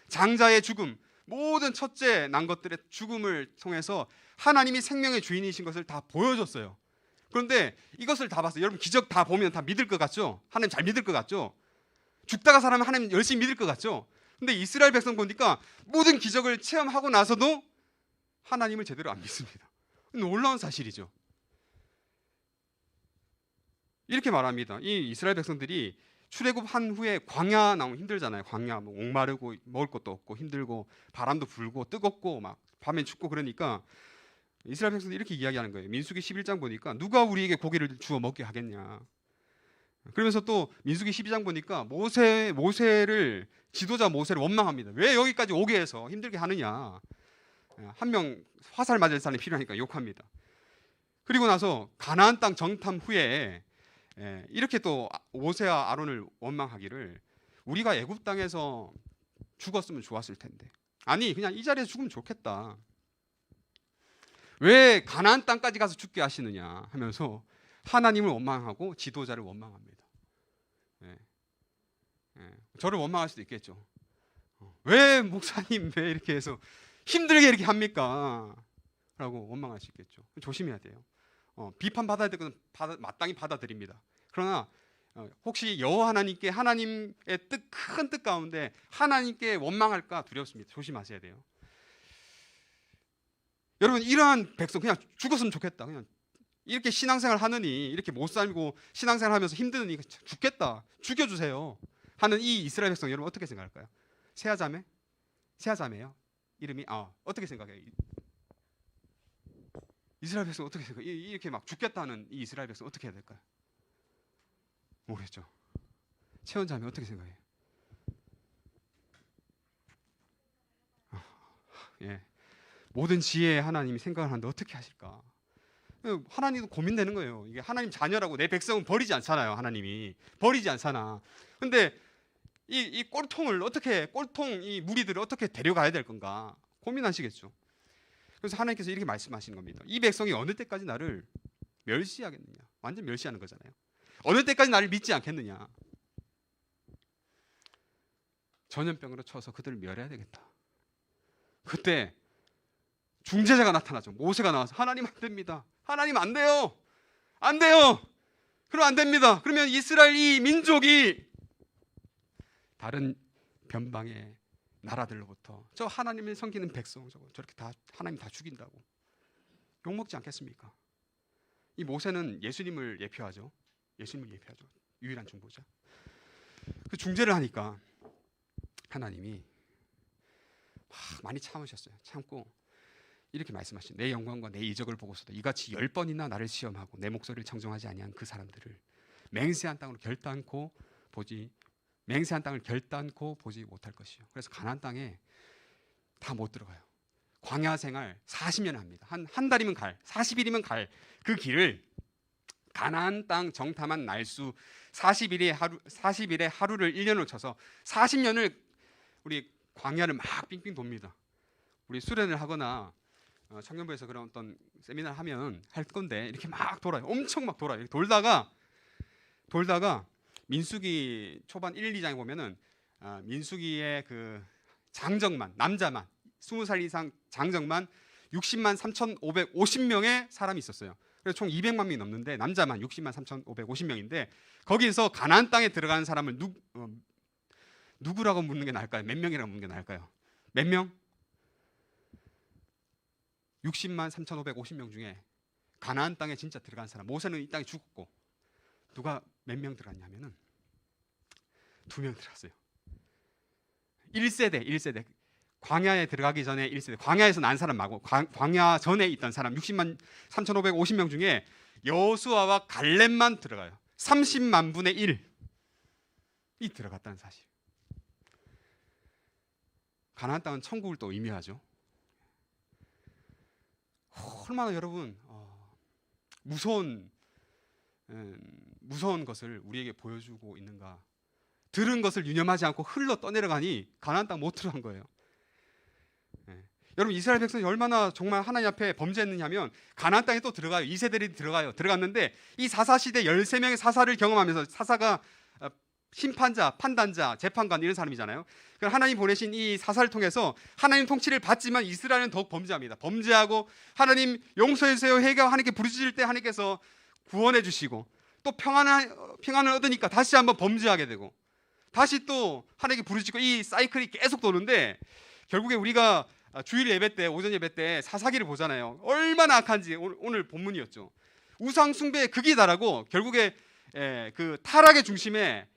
장자의 죽음, 모든 첫째 난 것들의 죽음을 통해서 하나님이 생명의 주인이신 것을 다 보여줬어요. 그런데 이것을 다 봤어요. 여러분 기적 다 보면 다 믿을 것 같죠? 하나님 잘 믿을 것 같죠? 죽다가 살아면 하나님 열심히 믿을 것 같죠? 근데 이스라엘 백성 보니까 모든 기적을 체험하고 나서도 하나님을 제대로 안 믿습니다. 놀라운 사실이죠. 이렇게 말합니다. 이 이스라엘 백성들이 출애굽한 후에 광야 나오면 힘들잖아요. 광야 뭐 목마르고 먹을 것도 없고 힘들고 바람도 불고 뜨겁고 막 밤엔 춥고 그러니까 이스라엘 백성들이 이렇게 이야기하는 거예요. 민수기 11장 보니까 누가 우리에게 고기를 주워 먹게 하겠냐. 그러면서 또 민수기 12장 보니까 지도자 모세를 원망합니다. 왜 여기까지 오게 해서 힘들게 하느냐. 한 명 화살 맞을 사람이 필요하니까 욕합니다. 그리고 나서 가나안 땅 정탐 후에 이렇게 또 모세와 아론을 원망하기를 우리가 애굽 땅에서 죽었으면 좋았을 텐데 아니 그냥 이 자리에서 죽으면 좋겠다. 왜 가나안 땅까지 가서 죽게 하시느냐 하면서 하나님을 원망하고 지도자를 원망합니다. 저를 원망할 수도 있겠죠. 왜 목사님 왜 이렇게 해서 힘들게 이렇게 합니까? 라고 원망할 수 있겠죠. 조심해야 돼요. 비판받아야 될 것은 마땅히 받아들입니다. 그러나 혹시 여호와 하나님께 하나님의 큰 뜻 가운데 하나님께 원망할까 두렵습니다. 조심하셔야 돼요. 여러분 이러한 백성 그냥 죽었으면 좋겠다. 그냥 이렇게 신앙생활 하느니 이렇게 못 살고 신앙생활 하면서 힘드니 죽겠다. 죽여주세요. 하는 이 이스라엘 백성 여러분 어떻게 생각할까요? 세아자매요? 이름이 어떻게 생각해요? 이스라엘 백성 어떻게 생각해요? 이렇게 막 죽겠다는 이 이스라엘 백성 어떻게 해야 될까요? 모르겠죠. 채원자매 어떻게 생각해요? 모든 지혜의 하나님이 생각을 하는데 어떻게 하실까? 하나님도 고민되는 거예요. 이게 하나님 자녀라고 내 백성은 버리지 않잖아요. 하나님이 버리지 않잖아. 근데 이 꼴통 이 무리들을 어떻게 데려가야 될 건가 고민하시겠죠. 그래서 하나님께서 이렇게 말씀하시는 겁니다. 이 백성이 어느 때까지 나를 멸시하겠느냐. 완전 멸시하는 거잖아요. 어느 때까지 나를 믿지 않겠느냐. 전염병으로 쳐서 그들을 멸해야 되겠다. 그때 중재자가 나타나죠. 모세가 나와서 하나님 안 됩니다. 하나님 안 돼요. 안 돼요. 그럼 안 됩니다. 그러면 이스라엘 이 민족이 다른 변방의 나라들로부터 저 하나님을 섬기는 백성 저렇게 다 하나님 다 죽인다고 욕먹지 않겠습니까? 이 모세는 예수님을 예표하죠. 예수님을 예표하죠. 유일한 중보자. 그 중재를 하니까 하나님이 많이 참으셨어요. 참고 이렇게 말씀하신 내 영광과 내 이적을 보고서도 이같이 10번이나 나를 시험하고 내 목소리를 청종하지 아니한 그 사람들을 맹세한 땅을 결단코 보지 못할 것이요. 그래서 가나안 땅에 다 못 들어가요. 광야 생활 40년 합니다. 한 달이면 갈, 40일이면 갈 그 길을 가나안 땅 정탐한 날수 40일의 하루를 1년으로 쳐서 40년을 우리 광야를 막 빙빙 돕니다. 우리 수련을 하거나 청년부에서 그런 어떤 세미나를 하면 할 건데 이렇게 막 돌아요. 엄청 막 돌아요. 돌다가 민수기 초반 1, 2장에 보면은 민수기의 그 장정만 남자만 20살 이상 장정만 60만 3,550명의 사람이 있었어요. 그래서 총 200만 명이 넘는데 남자만 60만 3,550명인데 거기에서 가나안 땅에 들어가는 사람을 누구라고 묻는 게 나을까요? 몇 명이라고 묻는 게 나을까요? 몇 명? 60만 3,550명 중에 가나안 땅에 진짜 들어간 사람. 모세는 이 땅에 죽었고 누가 몇 명 들어갔냐면은 2명 들어갔어요. 1세대. 광야에 들어가기 전에 1세대. 광야에서 난 사람 말고 광야 전에 있던 사람 60만 3,550명 중에 여호수아와 갈렙만 들어가요. 30만 분의 1이 들어갔다는 사실. 가나안 땅은 천국을 또 의미하죠. 얼마나 여러분 무서운 것을 우리에게 보여주고 있는가. 들은 것을 유념하지 않고 흘러 떠내려가니 가나안 땅 못 들어간 거예요. 여러분 이스라엘 백성이 얼마나 정말 하나님 앞에 범죄했느냐면 가나안 땅에 또 들어가요. 2세들이 들어갔는데 이 사사시대 13명의 사사를 경험하면서 사사가 심판자, 판단자, 재판관 이런 사람이잖아요. 그럼 하나님 보내신 이 사사를 통해서 하나님 통치를 받지만 이스라엘은 더욱 범죄합니다. 범죄하고 하나님 용서해 주세요 해가 하나님께 부르짖을 때 하나님께서 구원해 주시고 또 평안을 얻으니까 다시 한번 범죄하게 되고 다시 또 하나님께 부르짖고 이 사이클이 계속 도는데 결국에 우리가 주일 예배 때 오전 예배 때 사사기를 보잖아요. 얼마나 악한지 오늘 본문이었죠. 우상 숭배의 극이 달하고 결국에 그 타락의 중심에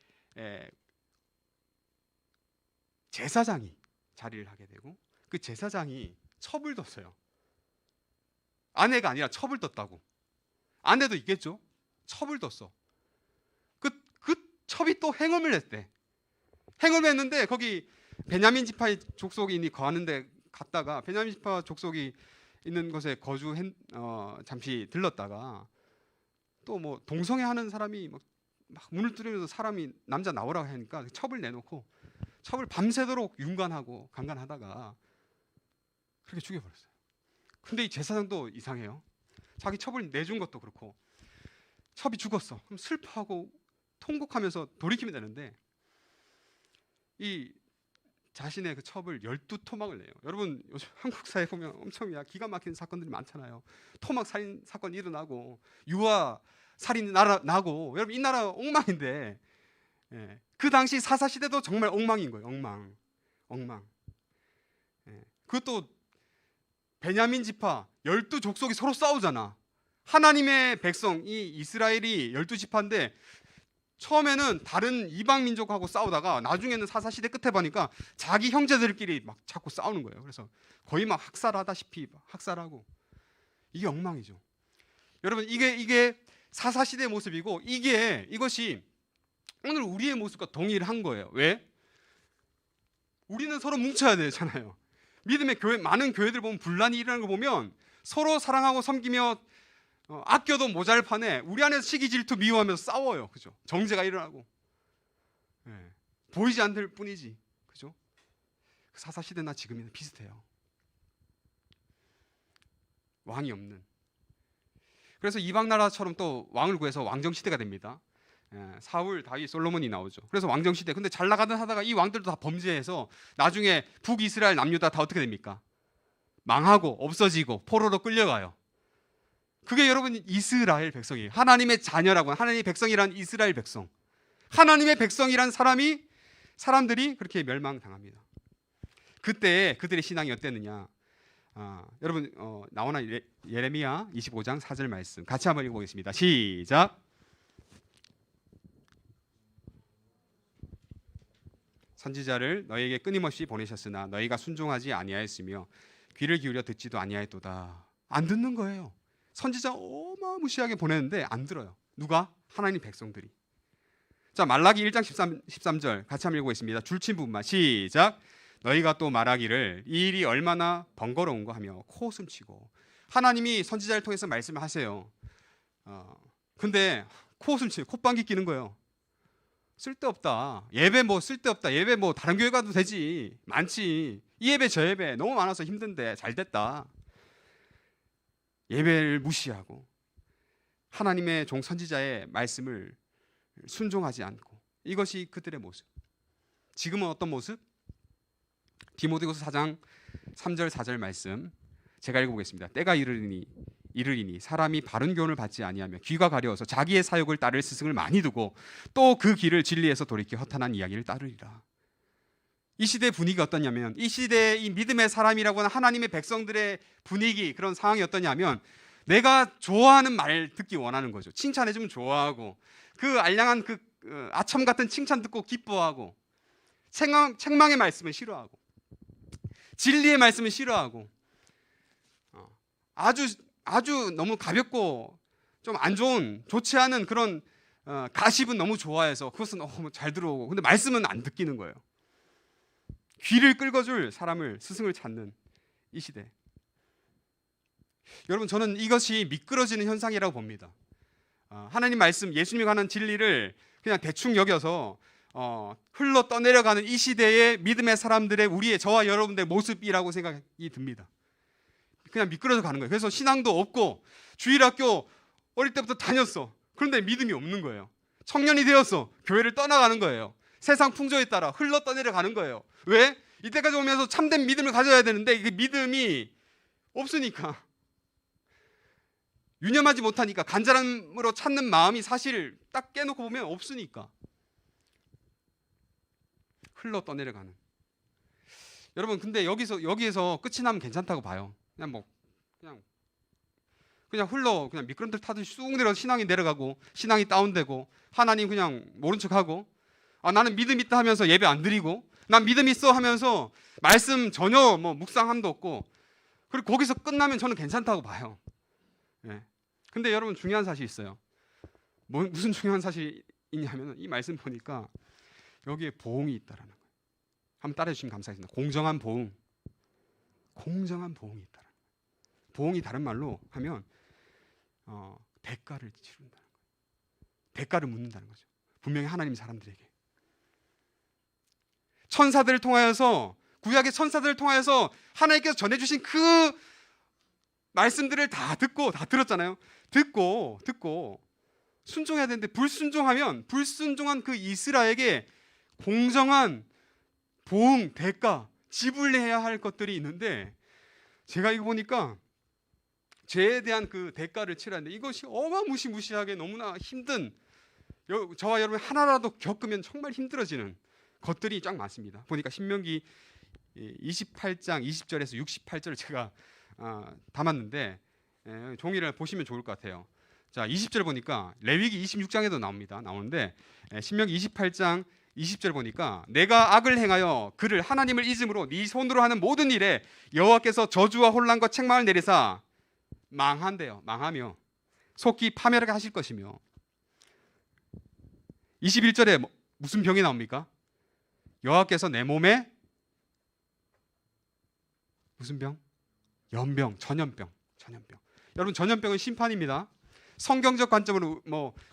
제사장이 자리를 하게 되고 그 제사장이 첩을 뒀어요. 아내가 아니라 첩을 뒀다고. 아내도 있겠죠. 첩을 뒀어. 그 첩이 또 행음을 했대. 행음을 했는데 거기 베냐민 지파의 족속인이 거하는데 갔다가 베냐민 지파 족속이 있는 곳에 잠시 들렀다가 또 뭐 동성애하는 사람이 막 문을 뚫으면서 사람이 남자 나오라고 하니까 첩을 내놓고 첩을 밤새도록 윤관하고 강간하다가 그렇게 죽여버렸어요. 근데 이 제사장도 이상해요. 자기 첩을 내준 것도 그렇고 첩이 죽었어. 그럼 슬퍼하고 통곡하면서 돌이키면 되는데 이 자신의 그 첩을 12토막을 내요. 여러분 요즘 한국 사회 보면 엄청 기가 막히는 사건들이 많잖아요. 토막 살인 사건이 일어나고 유아 살인 나고 여러분 이 나라 엉망인데 그 당시 사사 시대도 정말 엉망인 거예요. 엉망. 그것도 베냐민 지파 12족속이 서로 싸우잖아. 하나님의 백성 이 이스라엘이 12지파인데 처음에는 다른 이방 민족하고 싸우다가 나중에는 사사 시대 끝에 보니까 자기 형제들끼리 막 자꾸 싸우는 거예요. 그래서 거의 막 학살하다시피 학살하고 이게 엉망이죠. 여러분 이게 사사 시대의 모습이고 이것이 오늘 우리의 모습과 동일한 거예요. 왜? 우리는 서로 뭉쳐야 되잖아요. 믿음의 교회 많은 교회들 보면 분란이 일어나는 거 보면 서로 사랑하고 섬기며 아껴도 모자랄 판에 우리 안에서 시기 질투 미워하면서 싸워요. 그죠? 정죄가 일어나고 보이지 않을 뿐이지. 그죠? 사사 시대나 지금이나 비슷해요. 왕이 없는. 그래서 이방 나라처럼 또 왕을 구해서 왕정 시대가 됩니다. 사울, 다윗, 솔로몬이 나오죠. 그래서 왕정 시대. 근데 잘 나가던 하다가 이 왕들도 다 범죄해서 나중에 북이스라엘 남유다 다 어떻게 됩니까? 망하고 없어지고 포로로 끌려가요. 그게 여러분 이스라엘 백성이에요. 하나님의 자녀라고 하나님의 백성이란 이스라엘 백성. 하나님의 백성이란 사람들이 그렇게 멸망당합니다. 그때 그들의 신앙이 어땠느냐? 여러분 나오나 예레미야 25장 4절 말씀 같이 한번 읽어보겠습니다. 시작. 선지자를 너희에게 끊임없이 보내셨으나 너희가 순종하지 아니하였으며 귀를 기울여 듣지도 아니하였도다. 안 듣는 거예요. 선지자 어마무시하게 보내는데 안 들어요. 누가? 하나님 백성들이. 자, 말라기 1장 13절 같이 한번 읽어보겠습니다. 줄친 부분만 시작. 너희가 또 말하기를 이 일이 얼마나 번거로운가 하며 코웃음치고. 하나님이 선지자를 통해서 말씀을 하세요. 근데 코웃음치고 콧방귀 끼는 거예요. 쓸데없다. 예배 뭐 쓸데없다. 예배 뭐 다른 교회 가도 되지. 많지. 이 예배 저 예배 너무 많아서 힘든데 잘 됐다. 예배를 무시하고 하나님의 종 선지자의 말씀을 순종하지 않고, 이것이 그들의 모습. 지금은 어떤 모습? 디모데후서 4장 3절 4절 말씀 제가 읽어보겠습니다. 때가 이르리니 사람이 바른 교훈을 받지 아니하며 귀가 가려워서 자기의 사욕을 따를 스승을 많이 두고 또 그 길을 진리에서 돌이켜 허탄한 이야기를 따르리라. 이 시대의 분위기가 어떠냐면, 이 시대의 이 믿음의 사람이라고 하는 하나님의 백성들의 분위기, 그런 상황이 어떠냐면, 내가 좋아하는 말 듣기 원하는 거죠. 칭찬해주면 좋아하고, 그 알량한 그 아첨 같은 칭찬 듣고 기뻐하고, 책망의 말씀은 싫어하고, 진리의 말씀은 싫어하고, 아주 너무 가볍고 좀 안 좋은, 좋지 않은 그런 가십은 너무 좋아해서 그것은 너무 잘 들어오고, 근데 말씀은 안 듣기는 거예요. 귀를 끌어줄 사람을, 스승을 찾는 이 시대. 여러분, 저는 이것이 미끄러지는 현상이라고 봅니다. 하나님 말씀, 예수님에 관한 진리를 그냥 대충 여겨서 흘러 떠내려가는 이 시대의 믿음의 사람들의, 우리의, 저와 여러분들의 모습이라고 생각이 듭니다. 그냥 미끄러져 가는 거예요. 그래서 신앙도 없고, 주일학교 어릴 때부터 다녔어. 그런데 믿음이 없는 거예요. 청년이 되었어. 교회를 떠나가는 거예요. 세상 풍조에 따라 흘러 떠내려가는 거예요. 왜? 이때까지 오면서 참된 믿음을 가져야 되는데 그 믿음이 없으니까, 유념하지 못하니까, 간절함으로 찾는 마음이 사실 딱 깨놓고 보면 없으니까 흘러 떠내려가는. 여러분, 근데 여기에서 끝이 나면 괜찮다고 봐요. 그냥 흘러, 그냥 미끄럼틀 타듯이 쑥 내려 신앙이 내려가고, 신앙이 다운되고, 하나님 그냥 모른 척하고, 나는 믿음 있다 하면서 예배 안 드리고, 난 믿음 있어 하면서 말씀 전혀 묵상함도 없고, 그리고 거기서 끝나면 저는 괜찮다고 봐요. 예. 근데 여러분, 중요한 사실이 있어요. 무슨 중요한 사실이냐면, 이 말씀 보니까 여기에 보응이 있다라는 거예요. 한번 따라해 주시면 감사하겠습니다. 공정한 보응. 공정한 보응이 있다라는 거예요. 보응이 다른 말로 하면 대가를 치른다는 거예요. 대가를 묻는다는 거죠. 분명히 하나님 사람들에게. 천사들을 통하여서, 구약의 천사들을 통하여서 하나님께서 전해주신 그 말씀들을 다 들었잖아요. 듣고 순종해야 되는데, 불순종한 그 이스라엘에게 공정한 보응, 대가, 지불해야 할 것들이 있는데, 제가 이거 보니까 죄에 대한 그 대가를 치러야 하는데, 이것이 어마무시하게 너무나 힘든, 저와 여러분 하나라도 겪으면 정말 힘들어지는 것들이 쫙 많습니다. 보니까 신명기 28장 20절에서 68절을 제가 담았는데, 종이를 보시면 좋을 것 같아요. 자, 20절 보니까 레위기 26장에도 나오는데, 신명기 28장 20절 보니까, 내가 악을 행하여 그를 하나님을 잊음으로 네 손으로 하는 모든 일에 여호와께서 저주와 혼란과 책망을 내리사 망한대요. 망하며 속히 파멸하게 하실 것이며, 21절에 무슨 병이 나옵니까? 여호와께서 내 몸에 무슨 병? 연병, 전염병. 여러분, 전염병은 심판입니다. 성경적 관점으로,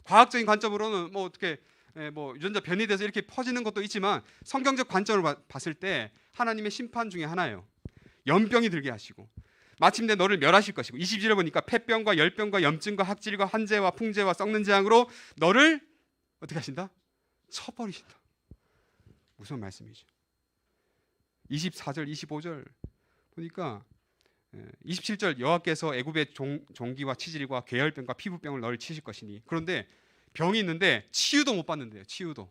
과학적인 관점으로는 어떻게 뭐 유전자 변이 돼서 이렇게 퍼지는 것도 있지만 성경적 관점으로 봤을 때 하나님의 심판 중에 하나예요. 연병이 들게 하시고 마침내 너를 멸하실 것이고 22절에 보니까 폐병과 열병과 염증과 학질과 환재와 풍재와 썩는 재앙으로 너를 어떻게 하신다? 쳐버리신다. 무슨 말씀이죠? 24절 25절 보니까 27절 여호와께서 애굽의 종기와 치질과 괴혈병과 피부병을 너를 치실 것이니 그런데 병이 있는데 치유도 못 받는데요. 치유도.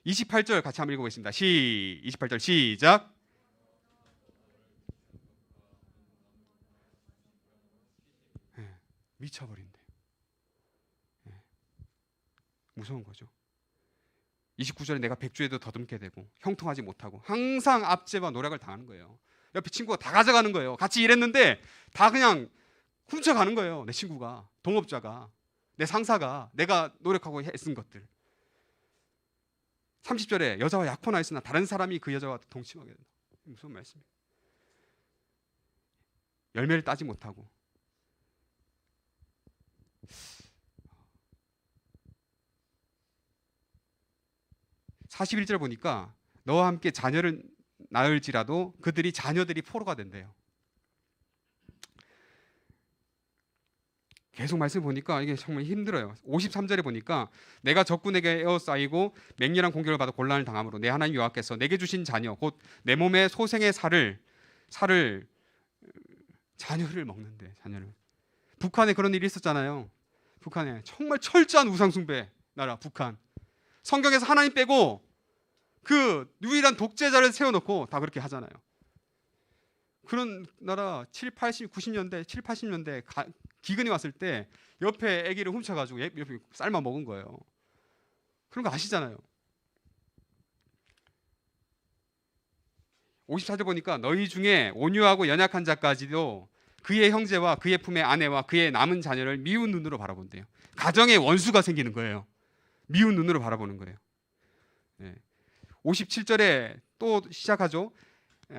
28절 같이 한번 읽어보겠습니다. 28절 시작. 미쳐버린대. 무서운 거죠. 29절에 내가 백주에도 더듬게 되고 형통하지 못하고 항상 압제와 노력을 당하는 거예요. 옆에 친구가 다 가져가는 거예요. 같이 일했는데 다 그냥 훔쳐가는 거예요. 내 친구가, 동업자가, 내 상사가, 내가 노력하고 애쓴 것들. 30절에 여자와 약혼하 있으나 다른 사람이 그 여자와 동침하게 된다. 무슨 말씀이에요? 열매를 따지 못하고 41절 보니까 너와 함께 자녀를 낳을지라도 자녀들이 포로가 된대요. 계속 말씀 보니까 이게 정말 힘들어요. 53절에 보니까 내가 적군에게 에워싸이고 맹렬한 공격을 받아 곤란을 당함으로 내 하나님 여호와께서 내게 주신 자녀 곧 내 몸의 소생의 살을 자녀를 먹는데 자녀를. 북한에 그런 일이 있었잖아요. 북한에 정말 철저한 우상숭배 나라 북한. 성경에서 하나님 빼고 그 유일한 독재자를 세워놓고 다 그렇게 하잖아요. 그런 나라 7, 80, 90년대, 7, 80년대 기근이 왔을 때 옆에 아기를 훔쳐가지고 옆에 삶아 먹은 거예요. 그런 거 아시잖아요. 54절 보니까 너희 중에 온유하고 연약한 자까지도 그의 형제와 그의 품의 아내와 그의 남은 자녀를 미운 눈으로 바라본대요. 가정에 원수가 생기는 거예요. 미운 눈으로 바라보는 거예요. 57절에 또 시작하죠.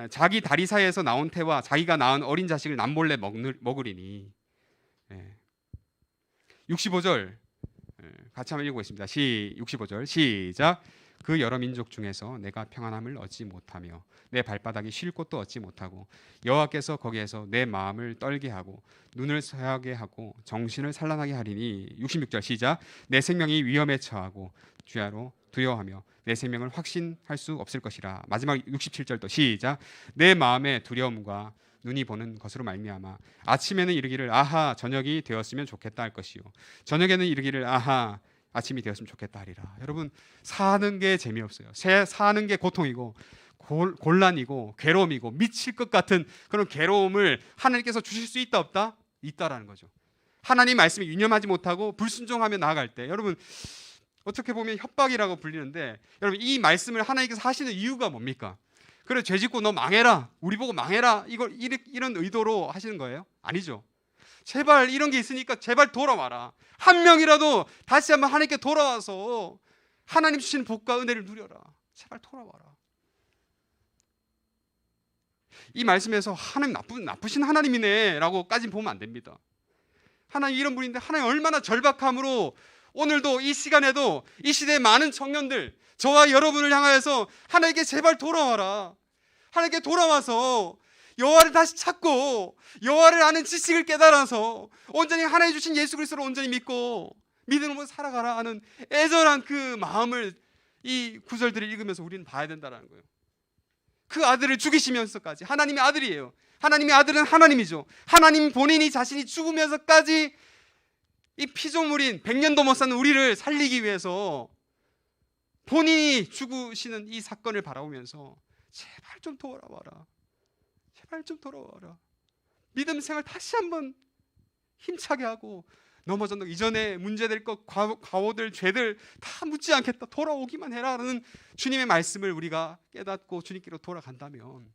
자기 다리 사이에서 나온 태와 자기가 낳은 어린 자식을 남몰래 먹으리니. 65절 같이 한번 읽어보겠습니다. 65절 시작. 그 여러 민족 중에서 내가 평안함을 얻지 못하며 내 발바닥이 쉴 곳도 얻지 못하고 여호와께서 거기에서 내 마음을 떨게 하고 눈을 새하게 하고 정신을 산란하게 하리니. 66절 시작. 내 생명이 위험에 처하고 주야로 두려워하며 내 생명을 확신할 수 없을 것이라. 마지막 67절도 시작. 내 마음의 두려움과 눈이 보는 것으로 말미암아 아침에는 이르기를 아하 저녁이 되었으면 좋겠다 할 것이요 저녁에는 이르기를 아하 아침이 되었으면 좋겠다 하리라. 여러분 사는 게 재미없어요. 사는 게 고통이고 곤란이고 괴로움이고 미칠 것 같은 그런 괴로움을 하나님께서 주실 수 있다 없다? 있다라는 거죠. 하나님 말씀에 유념하지 못하고 불순종하며 나아갈 때 여러분 어떻게 보면 협박이라고 불리는데 여러분 이 말씀을 하나님께서 하시는 이유가 뭡니까? 그래 죄 짓고 너 망해라 우리 보고 망해라 이런 의도로 하시는 거예요? 아니죠. 제발 이런 게 있으니까 제발 돌아와라. 한 명이라도 다시 한번 하나님께 돌아와서 하나님 주시는 복과 은혜를 누려라. 제발 돌아와라. 이 말씀에서 하나님 나쁘신 하나님이네 라고까지 보면 안 됩니다. 하나님 이런 분인데 하나님 얼마나 절박함으로 오늘도 이 시간에도 이 시대의 많은 청년들 저와 여러분을 향하여서 하나님께 제발 돌아와라. 하나님께 돌아와서 여호와를 다시 찾고 여호와를 아는 지식을 깨달아서 온전히 하나님 주신 예수 그리스도를 온전히 믿고 믿음으로 살아가라 하는 애절한 그 마음을 이 구절들을 읽으면서 우리는 봐야 된다는 거예요. 그 아들을 죽이시면서까지 하나님의 아들이에요. 하나님의 아들은 하나님이죠. 하나님 본인이 자신이 죽으면서까지 이 피조물인 100년도 못 사는 우리를 살리기 위해서 본인이 죽으시는 이 사건을 바라보면서 제발 좀 돌아와라. 제발 좀 돌아와라. 믿음 생활 다시 한번 힘차게 하고 넘어졌던 이전에 문제될 것 과오들 죄들 다 묻지 않겠다. 돌아오기만 해라라는 주님의 말씀을 우리가 깨닫고 주님께로 돌아간다면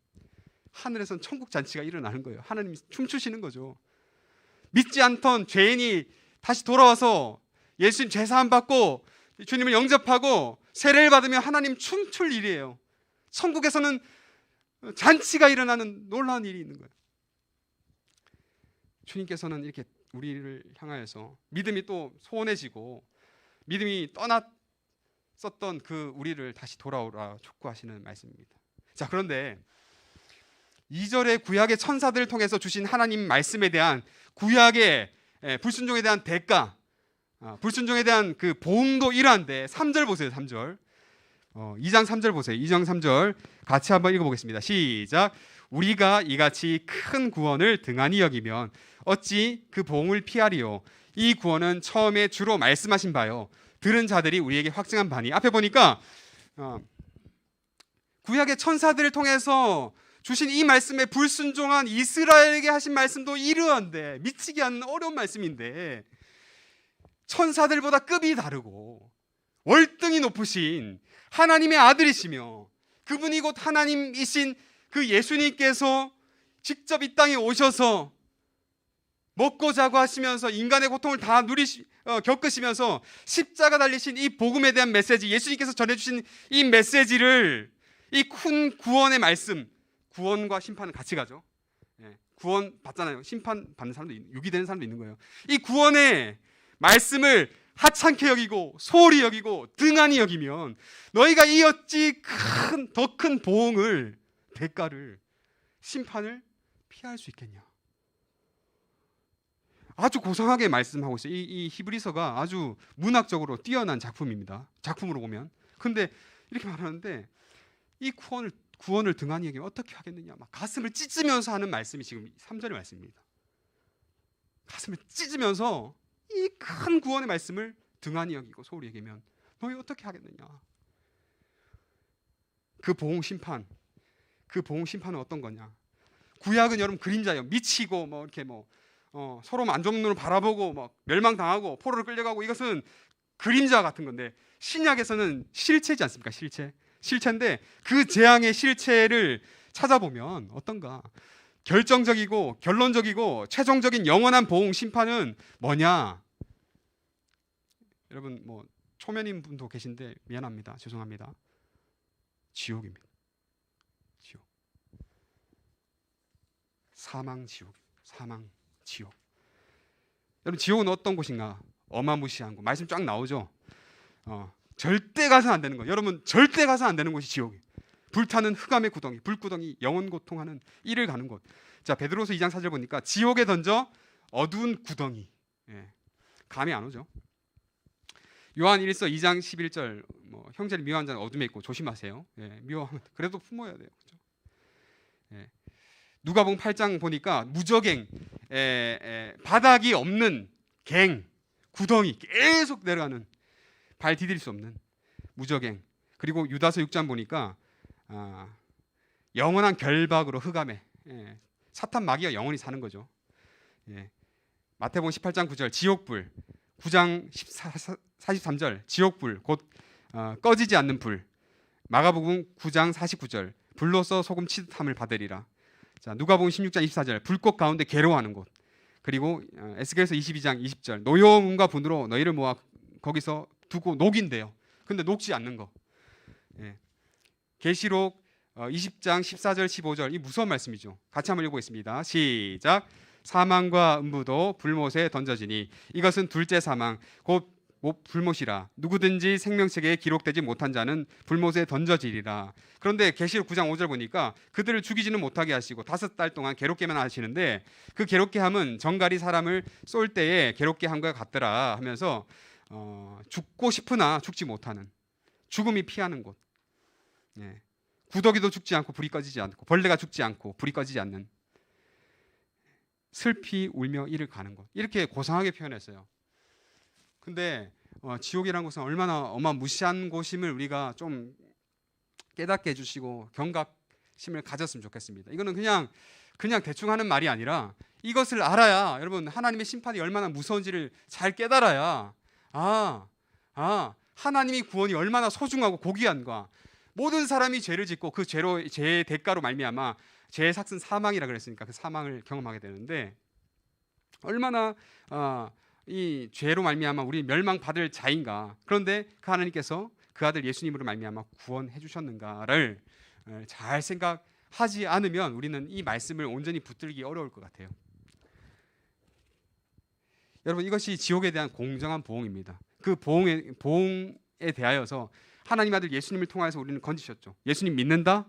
하늘에선 천국 잔치가 일어나는 거예요. 하나님이 춤추시는 거죠. 믿지 않던 죄인이 다시 돌아와서 예수님 죄사함 받고 주님을 영접하고 세례를 받으며 하나님 춤출 일이에요. 천국에서는 잔치가 일어나는 놀라운 일이 있는 거예요. 주님께서는 이렇게 우리를 향하여서 믿음이 또 소원해지고 믿음이 썼던 그 우리를 다시 돌아오라 촉구하시는 말씀입니다. 자, 그런데 2절의 구약의 천사들을 통해서 주신 하나님 말씀에 대한 구약의 불순종에 대한 대가, 불순종에 대한 그 보응도 이러한데 3절 보세요. 3절 2장 3절 보세요. 2장 3절 같이 한번 읽어보겠습니다. 시작. 우리가 이같이 큰 구원을 등한히 여기면 어찌 그 보응을 피하리요. 이 구원은 처음에 주로 말씀하신 바요 들은 자들이 우리에게 확증한 바니. 앞에 보니까 구약의 천사들을 통해서 주신 이 말씀에 불순종한 이스라엘에게 하신 말씀도 이러한데, 미치게 하는 어려운 말씀인데, 천사들보다 급이 다르고 월등히 높으신 하나님의 아들이시며 그분이 곧 하나님이신 그 예수님께서 직접 이 땅에 오셔서 먹고 자고 하시면서 인간의 고통을 다 겪으시면서 십자가 달리신 이 복음에 대한 메시지, 예수님께서 전해주신 이 메시지를, 이 큰 구원의 말씀, 구원과 심판은 같이 가죠. 구원 받잖아요. 심판 받는 사람도 유기 되는 사람도 있는 거예요. 이 구원의 말씀을 하찮게 여기고 소홀히 여기고 등한히 여기면 너희가 이 어찌 더 큰 보응을, 대가를, 심판을 피할 수 있겠냐. 아주 고상하게 말씀하고 있어요. 이 히브리서가 아주 문학적으로 뛰어난 작품입니다. 작품으로 보면. 근데 이렇게 말하는데 이 구원을 등한히 여기면 어떻게 하겠느냐, 막 가슴을 찢으면서 하는 말씀이 지금 3절의 말씀입니다. 가슴을 찢으면서 이 큰 구원의 말씀을 등한히 여기고 소홀히 여기면 너희 어떻게 하겠느냐. 그 보응 심판은 어떤 거냐. 구약은 여러분 그림자예요. 미치고 뭐 이렇게 서로 안 좋은 눈으로 바라보고 막 멸망당하고 포로로 끌려가고, 이것은 그림자 같은 건데, 신약에서는 실체지 않습니까? 실체인데 그 재앙의 실체를 찾아보면 어떤가? 결정적이고 결론적이고 최종적인 영원한 보응 심판은 뭐냐? 여러분 초면인 분도 계신데 미안합니다. 죄송합니다. 지옥입니다. 지옥. 사망 지옥. 여러분, 지옥은 어떤 곳인가? 어마무시한 곳. 말씀 쫙 나오죠. 절대 가서 안 되는 거. 여러분, 절대 가서 안 되는 곳이 지옥이에요. 불타는 흑암의 구덩이, 불구덩이, 영원 고통하는 이를 가는 곳. 자, 베드로서 2장 4절 보니까 지옥에 던져 어두운 구덩이. 감이 안 오죠. 요한 1서 2장 11절 형제를 미워하는 자는 어둠에 있고 조심하세요. 미워하면 그래도 품어야 돼요. 그렇죠? 누가복음 8장 보니까 무저갱, 바닥이 없는 갱, 구덩이 계속 내려가는, 발 디딜 수 없는 무저갱. 그리고 유다서 6장 보니까 영원한 결박으로 흑암에, 사탄 마귀가 영원히 사는 거죠. 마태복음 18장 9절 지옥불, 9장 43절 지옥불 곧 꺼지지 않는 불, 마가복음 9장 49절 불로서 소금 치듯함을 받으리라. 자, 누가복음 16장 24절 불꽃 가운데 괴로워하는 곳. 그리고 에스겔서 22장 20절 노여움과 분으로 너희를 모아 거기서 두고 녹인대요. 근데 녹지 않는 거. 계시록 20장 14절 15절 이 무서운 말씀이죠. 같이 한번 읽어보겠습니다. 시작. 사망과 음부도 불못에 던져지니 이것은 둘째 사망 곧 불못이라. 누구든지 생명책에 기록되지 못한 자는 불못에 던져지리라. 그런데 계시록 9장 5절 보니까 그들을 죽이지는 못하게 하시고 5달 동안 괴롭게만 하시는데, 그 괴롭게 함은 정갈이 사람을 쏠 때에 괴롭게 함과 같더라 하면서 죽고 싶으나 죽지 못하는, 죽음이 피하는 곳. 구더기도 죽지 않고 불이 꺼지지 않고, 벌레가 죽지 않고 불이 꺼지지 않는, 슬피 울며 이를 가는 곳. 이렇게 고상하게 표현했어요. 근데 지옥이라는 곳은 얼마나 어마무시한 곳임을 우리가 좀 깨닫게 해주시고 경각심을 가졌으면 좋겠습니다. 이거는 그냥 대충 하는 말이 아니라 이것을 알아야, 여러분, 하나님의 심판이 얼마나 무서운지를 잘 깨달아야 하나님의 구원이 얼마나 소중하고 고귀한가. 모든 사람이 죄를 짓고 그 죄의 대가로 말미암아 죄의 삭은 사망이라 그랬으니까 그 사망을 경험하게 되는데, 얼마나 이 죄로 말미암아 우리 멸망받을 자인가. 그런데 그 하나님께서 그 아들 예수님으로 말미암아 구원해 주셨는가를 잘 생각하지 않으면 우리는 이 말씀을 온전히 붙들기 어려울 것 같아요. 여러분, 이것이 지옥에 대한 공정한 보응입니다. 그 보응의 대하여서 하나님 아들 예수님을 통하여서 우리는 건지셨죠. 예수님 믿는다?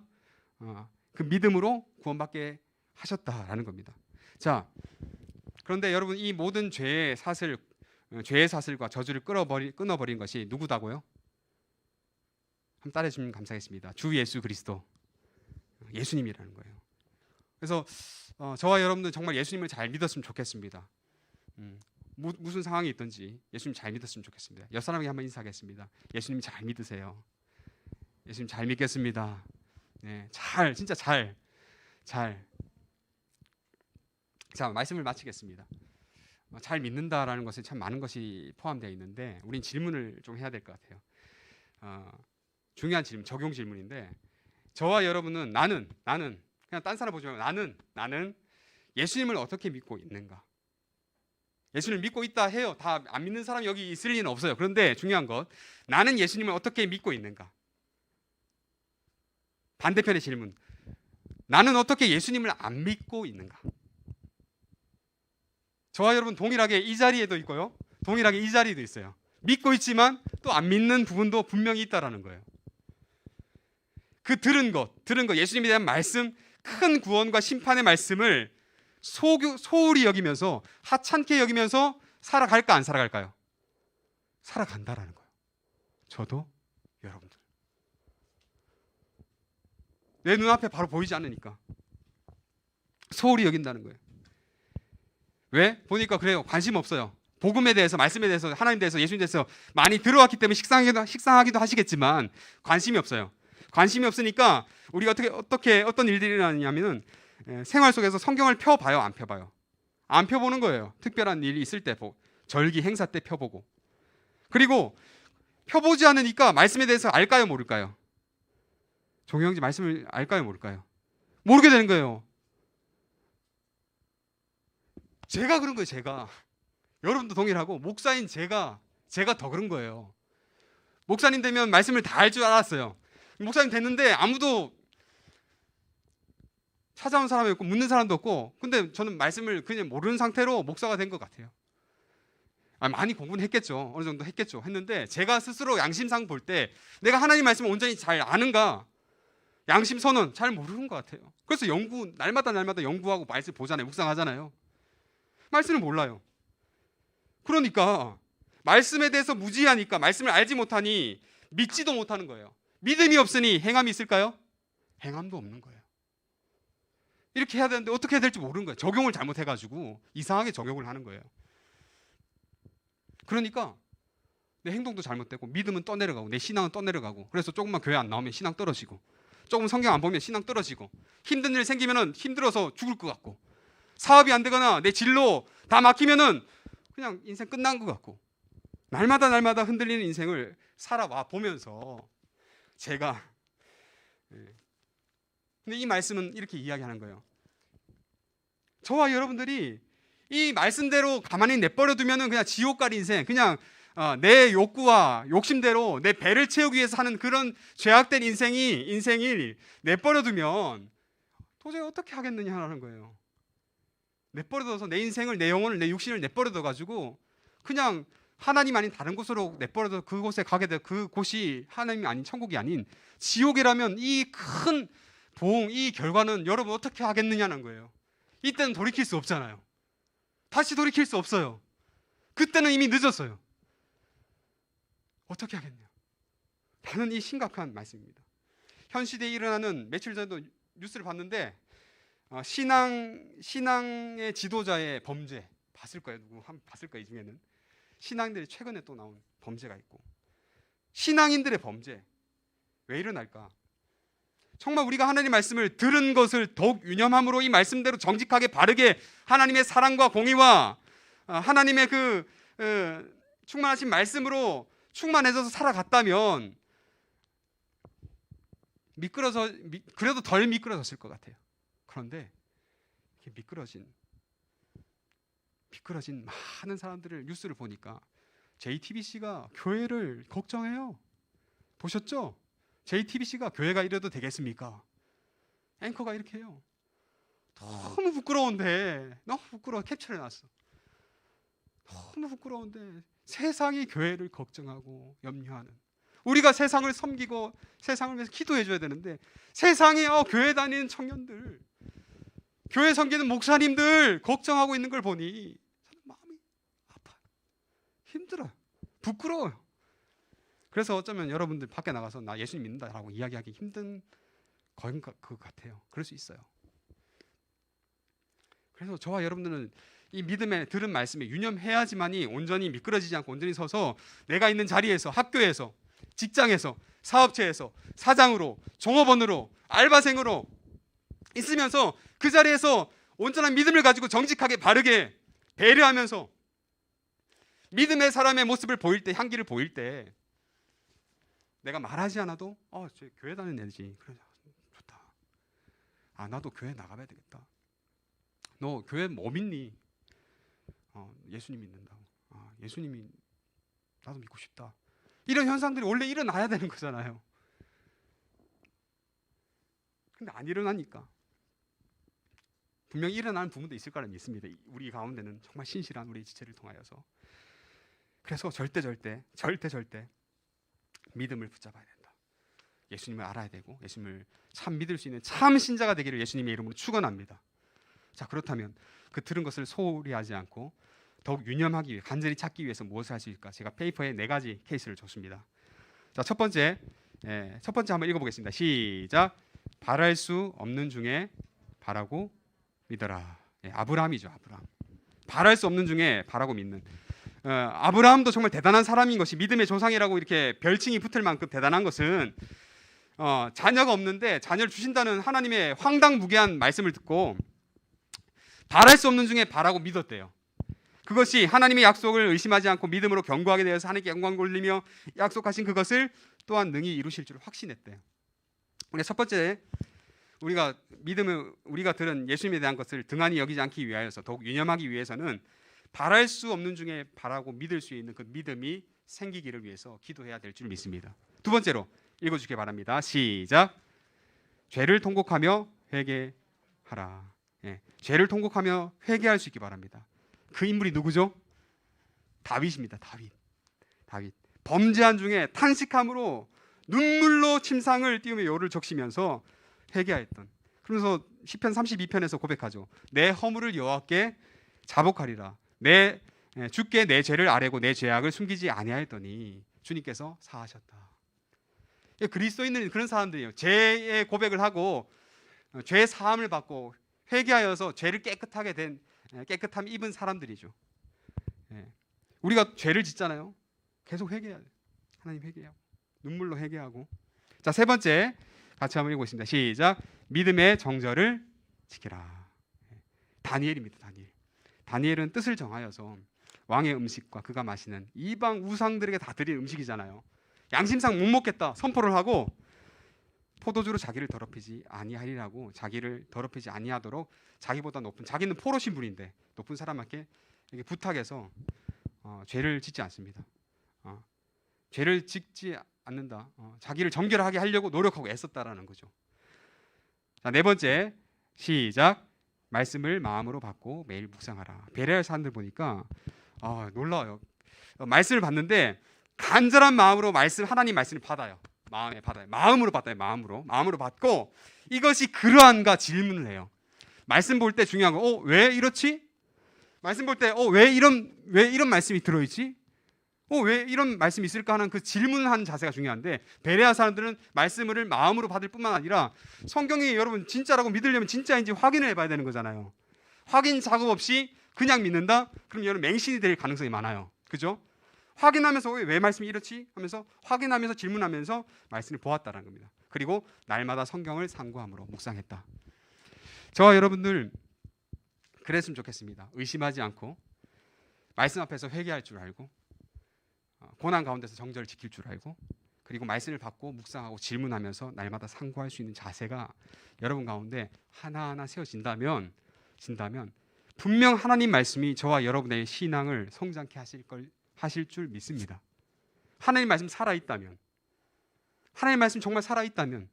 그 믿음으로 구원받게 하셨다라는 겁니다. 자, 그런데 여러분 이 모든 죄의 사슬과 저주를 끊어버린 것이 누구다고요? 한번 따라해 주시면 감사하겠습니다. 주 예수 그리스도, 예수님이라는 거예요. 그래서 저와 여러분들 정말 예수님을 잘 믿었으면 좋겠습니다. 무슨 상황이 있든지 예수님 잘 믿었으면 좋겠습니다. 옆 사람에게 한번 인사하겠습니다. 예수님 잘 믿으세요. 예수님 잘 믿겠습니다. 네, 진짜 잘. 자, 말씀을 마치겠습니다. 잘 믿는다라는 것에 참 많은 것이 포함되어 있는데 우린 질문을 좀 해야 될 것 같아요. 중요한 질문, 적용 질문인데 저와 여러분은 나는 그냥 딴 사람 보지 말고 나는 예수님을 어떻게 믿고 있는가? 예수님을 믿고 있다 해요. 다 안 믿는 사람이 여기 있을 리는 없어요. 그런데 중요한 것, 나는 예수님을 어떻게 믿고 있는가? 반대편의 질문, 나는 어떻게 예수님을 안 믿고 있는가? 저와 여러분 동일하게 이 자리에도 있고요, 동일하게 이 자리에도 있어요. 믿고 있지만 또 안 믿는 부분도 분명히 있다라는 거예요. 그 들은 것 예수님에 대한 말씀, 큰 구원과 심판의 말씀을 소홀히 여기면서 하찮게 여기면서 살아갈까 안 살아갈까요? 살아간다라는 거예요. 저도 여러분들 내 눈앞에 바로 보이지 않으니까 소홀히 여긴다는 거예요. 왜? 보니까 그래요. 관심 없어요. 복음에 대해서, 말씀에 대해서, 하나님 대해서, 예수님 대해서 많이 들어왔기 때문에 식상하기도 하시겠지만 관심이 없어요. 관심이 없으니까 우리가 어떤 일들이 일어나냐면은 생활 속에서 성경을 펴봐요, 안 펴봐요? 안 펴보는 거예요. 특별한 일이 있을 때, 절기 행사 때 펴보고. 그리고 펴보지 않으니까 말씀에 대해서 알까요, 모를까요? 종영지 말씀을 알까요, 모를까요? 모르게 되는 거예요. 제가 그런 거예요. 제가. 여러분도 동일하고 목사인 제가 더 그런 거예요. 목사님 되면 말씀을 다 알 줄 알았어요. 목사님 됐는데 아무도 찾아온 사람이 없고 묻는 사람도 없고, 근데 저는 말씀을 그냥 모르는 상태로 목사가 된 것 같아요. 많이 공부는 했겠죠. 어느 정도 했겠죠. 했는데 제가 스스로 양심상 볼 때 내가 하나님 말씀을 온전히 잘 아는가, 양심 선언 잘 모르는 것 같아요. 그래서 날마다 연구하고 말씀 보잖아요. 묵상하잖아요. 말씀을 몰라요. 그러니까 말씀에 대해서 무지하니까, 말씀을 알지 못하니 믿지도 못하는 거예요. 믿음이 없으니 행함이 있을까요? 행함도 없는 거예요. 이렇게 해야 되는데 어떻게 해야 될지 모르는 거예요. 적용을 잘못해가지고 이상하게 적용을 하는 거예요. 그러니까 내 행동도 잘못되고, 믿음은 떠내려가고, 내 신앙은 떠내려가고, 그래서 조금만 교회 안 나오면 신앙 떨어지고, 조금 성경 안 보면 신앙 떨어지고, 힘든 일 생기면은 힘들어서 죽을 것 같고, 사업이 안 되거나 내 진로 다 막히면은 그냥 인생 끝난 것 같고, 날마다 흔들리는 인생을 살아와 보면서 제가, 근데 이 말씀은 이렇게 이야기하는 거예요. 저와 여러분들이 이 말씀대로 가만히 내버려 두면은 그냥 지옥 갈 인생, 그냥 내 욕구와 욕심대로 내 배를 채우기 위해서 하는 그런 죄악된 인생이 내버려 두면 도저히 어떻게 하겠느냐라는 거예요. 내버려둬서 내 인생을, 내 영혼을, 내 육신을 내버려둬 가지고 그냥 하나님 아닌 다른 곳으로 내버려둬 그곳에 가게 돼. 그곳이 하나님이 아닌, 천국이 아닌 지옥이라면 이 큰 보응, 이 결과는 여러분 어떻게 하겠느냐는 거예요. 이때는 돌이킬 수 없잖아요. 다시 돌이킬 수 없어요. 그때는 이미 늦었어요. 어떻게 하겠냐? 라는 이 심각한 말씀입니다. 현 시대에 일어나는, 며칠 전에도 뉴스를 봤는데 신앙의 지도자의 범죄 봤을 거예요. 누구 한번 봤을 거예요. 이 중에는 신앙인들이 최근에 또 나온 범죄가 있고, 신앙인들의 범죄 왜 일어날까? 정말 우리가 하나님의 말씀을 들은 것을 더욱 유념함으로 이 말씀대로 정직하게 바르게 하나님의 사랑과 공의와 하나님의 충만하신 말씀으로 충만해져서 살아갔다면 그래도 덜 미끄러졌을 것 같아요. 그런데 이렇게 미끄러진 많은 사람들을 뉴스를 보니까 JTBC가 교회를 걱정해요. 보셨죠? JTBC가 교회가 이래도 되겠습니까? 앵커가 이렇게 해요. 너무 부끄러운데, 너무 부끄러워. 캡처를 해놨어. 너무 부끄러운데 세상이 교회를 걱정하고 염려하는, 우리가 세상을 섬기고 세상을 위해서 기도해 줘야 되는데 세상에 교회 다니는 청년들, 교회 섬기는 목사님들 걱정하고 있는 걸 보니 마음이 아파요. 힘들어요. 부끄러워요. 그래서 어쩌면 여러분들 밖에 나가서 나 예수님 믿는다라고 이야기하기 힘든 것 같아요. 그럴 수 있어요. 그래서 저와 여러분들은 이 믿음에 들은 말씀에 유념해야지만이 온전히 미끄러지지 않고 온전히 서서 내가 있는 자리에서, 학교에서, 직장에서, 사업체에서, 사장으로, 종업원으로, 알바생으로 있으면서 그 자리에서 온전한 믿음을 가지고 정직하게 바르게 배려하면서 믿음의 사람의 모습을 보일 때, 향기를 보일 때 내가 말하지 않아도 저 교회 다니는 애지. 그래, 좋다. 나도 교회 나가봐야 되겠다. 너 교회 뭐 믿니? 예수님 믿는다고. 예수님이 나도 믿고 싶다. 이런 현상들이 원래 일어나야 되는 거잖아요. 근데 안 일어나니까. 분명히 일어나는 부분도 있을 거라 믿습니다. 우리 가운데는 정말 신실한 우리 지체를 통하여서. 그래서 절대 믿음을 붙잡아야 된다. 예수님을 알아야 되고 예수님을 참 믿을 수 있는 참 신자가 되기를 예수님의 이름으로 축원합니다. 자, 그렇다면 그 들은 것을 소홀히 하지 않고 더욱 유념하기 위해, 간절히 찾기 위해서 무엇을 할 수 있을까? 제가 페이퍼에 4가지 케이스를 줬습니다. 자, 첫 번째 한번 읽어보겠습니다. 시작. 바랄 수 없는 중에 바라고 믿어라. 아브라함이죠. 아브라함. 바랄 수 없는 중에 바라고 믿는. 아브라함도 정말 대단한 사람인 것이, 믿음의 조상이라고 이렇게 별칭이 붙을 만큼 대단한 것은 자녀가 없는데 자녀를 주신다는 하나님의 황당무계한 말씀을 듣고 바랄 수 없는 중에 바라고 믿었대요. 그것이 하나님의 약속을 의심하지 않고 믿음으로 견고하게 되어서 하나님께 영광 돌리며 약속하신 그것을 또한 능히 이루실 줄 확신했대요. 우리 첫 번째, 우리가 들은 예수님에 대한 것을 등한히 여기지 않기 위하여서 더욱 유념하기 위해서는 바랄 수 없는 중에 바라고 믿을 수 있는 그 믿음이 생기기를 위해서 기도해야 될 줄 믿습니다. 두 번째로 읽어주시기 바랍니다. 시작. 죄를 통곡하며 회개하라. 죄를 통곡하며 회개할 수 있기 바랍니다. 그 인물이 누구죠? 다윗입니다. 다윗. 범죄한 중에 탄식함으로 눈물로 침상을 띄우며 요를 적시면서 회개하였던. 그러면서 시편 32편에서 고백하죠. 내 허물을 여호와께 자복하리라. 주께 내 죄를 아뢰고 내 죄악을 숨기지 아니하였더니 주님께서 사하셨다. 그리스도인은 그런 사람들이에요. 죄의 고백을 하고 죄의 사함을 받고 회개하여서 죄를 깨끗함 입은 사람들이죠. 우리가 죄를 짓잖아요. 계속 회개해야 돼요. 하나님 회개하고 눈물로 회개하고. 자, 세 번째 같이 한번 읽어보겠습니다. 시작. 믿음의 정절을 지키라. 다니엘입니다. 다니엘은 뜻을 정하여서 왕의 음식과 그가 마시는 이방 우상들에게 다 드린 음식이잖아요. 양심상 못 먹겠다 선포를 하고 포도주로 자기를 더럽히지 아니하리라고, 자기를 더럽히지 아니하도록 자기보다 높은, 자기는 포로신 분인데 높은 사람에게 이렇게 부탁해서 죄를 짓지 않습니다. 죄를 짓지 않는다. 자기를 정결하게 하려고 노력하고 애썼다라는 거죠. 자, 네 번째 시작. 말씀을 마음으로 받고 매일 묵상하라. 베레아 사람들 보니까 놀라워요. 말씀을 받는데 간절한 마음으로 하나님 말씀을 받아요. 마음으로 받아요. 마음으로 받고 이것이 그러한가 질문을 해요. 말씀 볼 때 중요한 거, 왜 이렇지? 말씀 볼 때, 왜 이런 말씀이 들어있지? 왜 이런 말씀이 있을까 하는 그 질문하는 자세가 중요한데, 베레아 사람들은 말씀을 마음으로 받을 뿐만 아니라 성경이 여러분 진짜라고 믿으려면 진짜인지 확인을 해봐야 되는 거잖아요. 확인 작업 없이 그냥 믿는다? 그럼 여러분 맹신이 될 가능성이 많아요. 그죠? 확인하면서 왜 말씀이 이렇지? 하면서 확인하면서 질문하면서 말씀을 보았다는 겁니다. 그리고 날마다 성경을 상고함으로 묵상했다. 저와 여러분들 그랬으면 좋겠습니다. 의심하지 않고 말씀 앞에서 회개할 줄 알고 고난 가운데서 정절을 지킬 줄 알고, 그리고 말씀을 받고 묵상하고 질문하면서 날마다 상고할 수 있는 자세가 여러분 가운데 하나하나 세워진다면 분명 하나님 말씀이 저와 여러분의 신앙을 성장케 하실 줄 믿습니다. 하나님 말씀 살아있다면, 하나님 말씀 정말 살아있다면,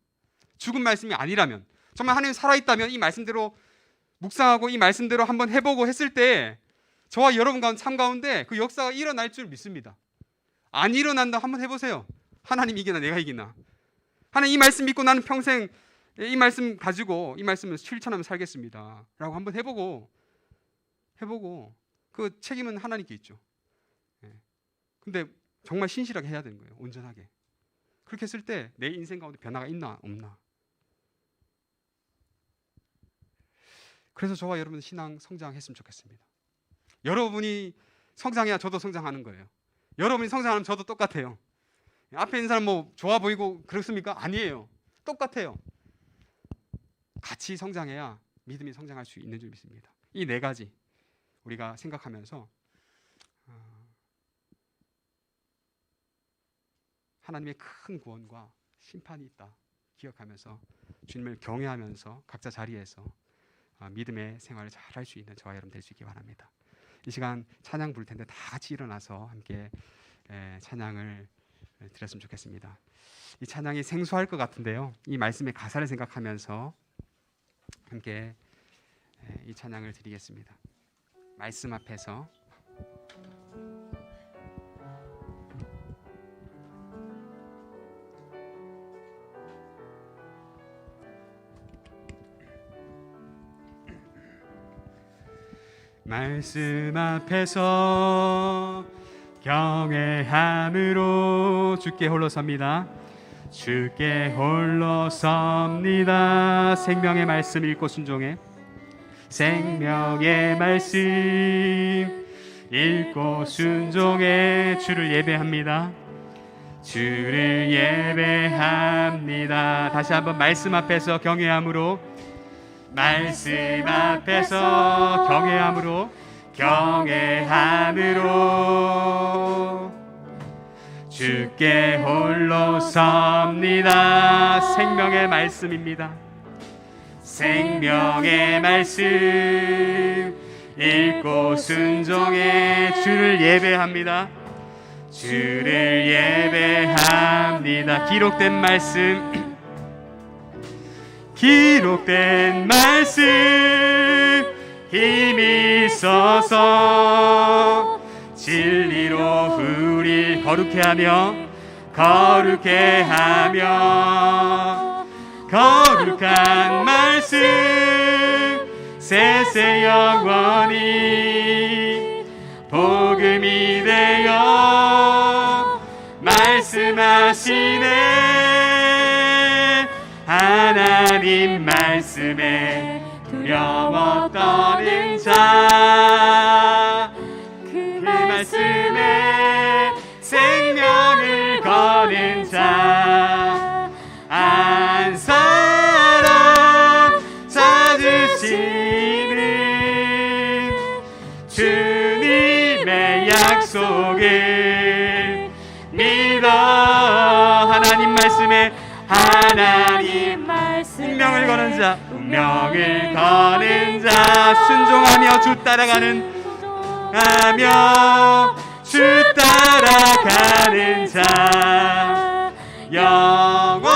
죽은 말씀이 아니라면, 정말 하나님 살아있다면 이 말씀대로 묵상하고 이 말씀대로 한번 해보고 했을 때 저와 여러분 삶 가운데 그 역사가 일어날 줄 믿습니다. 안 일어난다 한번 해보세요. 하나님이 이기나 내가 이기나? 하나님 이 말씀 믿고 나는 평생 이 말씀 가지고 이 말씀을 실천하며 살겠습니다 라고 한번 해보고 그 책임은 하나님께 있죠. 근데 정말 신실하게 해야 되는 거예요. 온전하게. 그렇게 했을 때 내 인생 가운데 변화가 있나 없나. 그래서 저와 여러분 신앙 성장했으면 좋겠습니다. 여러분이 성장해야 저도 성장하는 거예요. 여러분이 성장하면 저도 똑같아요. 앞에 있는 사람 뭐 좋아 보이고 그렇습니까? 아니에요. 똑같아요. 같이 성장해야 믿음이 성장할 수 있는 줄 믿습니다. 이 네 가지 우리가 생각하면서 하나님의 큰 구원과 심판이 있다 기억하면서 주님을 경외하면서 각자 자리에서 믿음의 생활을 잘 할 수 있는 저와 여러분 될 수 있기 바랍니다. 이 시간 찬양 부를 텐데 다 같이 일어나서 함께 찬양을 드렸으면 좋겠습니다. 이 찬양이 생소할 것 같은데요, 이 말씀의 가사를 생각하면서 함께 이 찬양을 드리겠습니다. 말씀 앞에서 말씀 앞에서 경외함으로 주께 홀로 섭니다. 주께 홀로 섭니다. 생명의 말씀 읽고 순종해. 생명의 말씀 읽고 순종해. 주를 예배합니다. 주를 예배합니다. 다시 한번 말씀 앞에서 경외함으로, 말씀 앞에서 경외함으로, 경외함으로 주께 홀로 섭니다. 생명의 말씀입니다. 생명의 말씀 읽고 순종해. 주를 예배합니다. 주를 예배합니다. 기록된 말씀, 기록된 말씀 힘이 있어서 진리로 우리 거룩해 하며, 거룩해 하며, 거룩한 말씀 세세 영원히 복음이 되어 말씀하시네. 하나님 말씀에 두려워 떠는 자, 그 말씀에 생명을 거는 자, 한 사람 찾으시는 주님의 약속을 믿어. 하나님 말씀에, 하나님 말씀에 운명을 거는 자, 운명을 거는 자, 순종하며 주 따라가는, 하며 주 따라가는 자, 영원한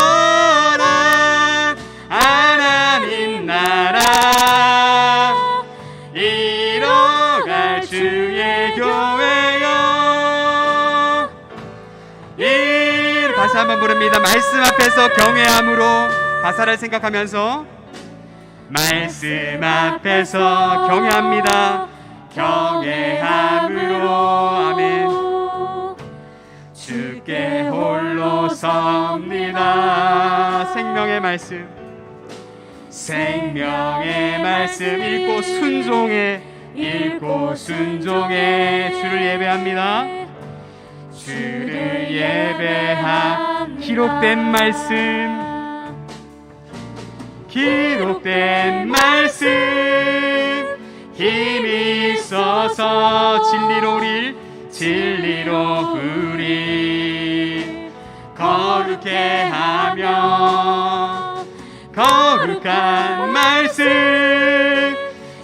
하나님 나라 이뤄갈 주의 교회여. 다시 한번 부릅니다. 말씀 앞에서 경외함으로, 가사를 생각하면서 말씀 앞에서 경외합니다. 경외함으로. 아멘. 주께 홀로 섭니다. 생명의 말씀, 생명의 말씀 읽고 순종해, 읽고 순종해. 주를 예배합니다. 주를 예배함. 기록된 말씀, 기록된 말씀 힘이 있어서 진리로 우리, 진리로 우리 거룩해 하며, 거룩한 말씀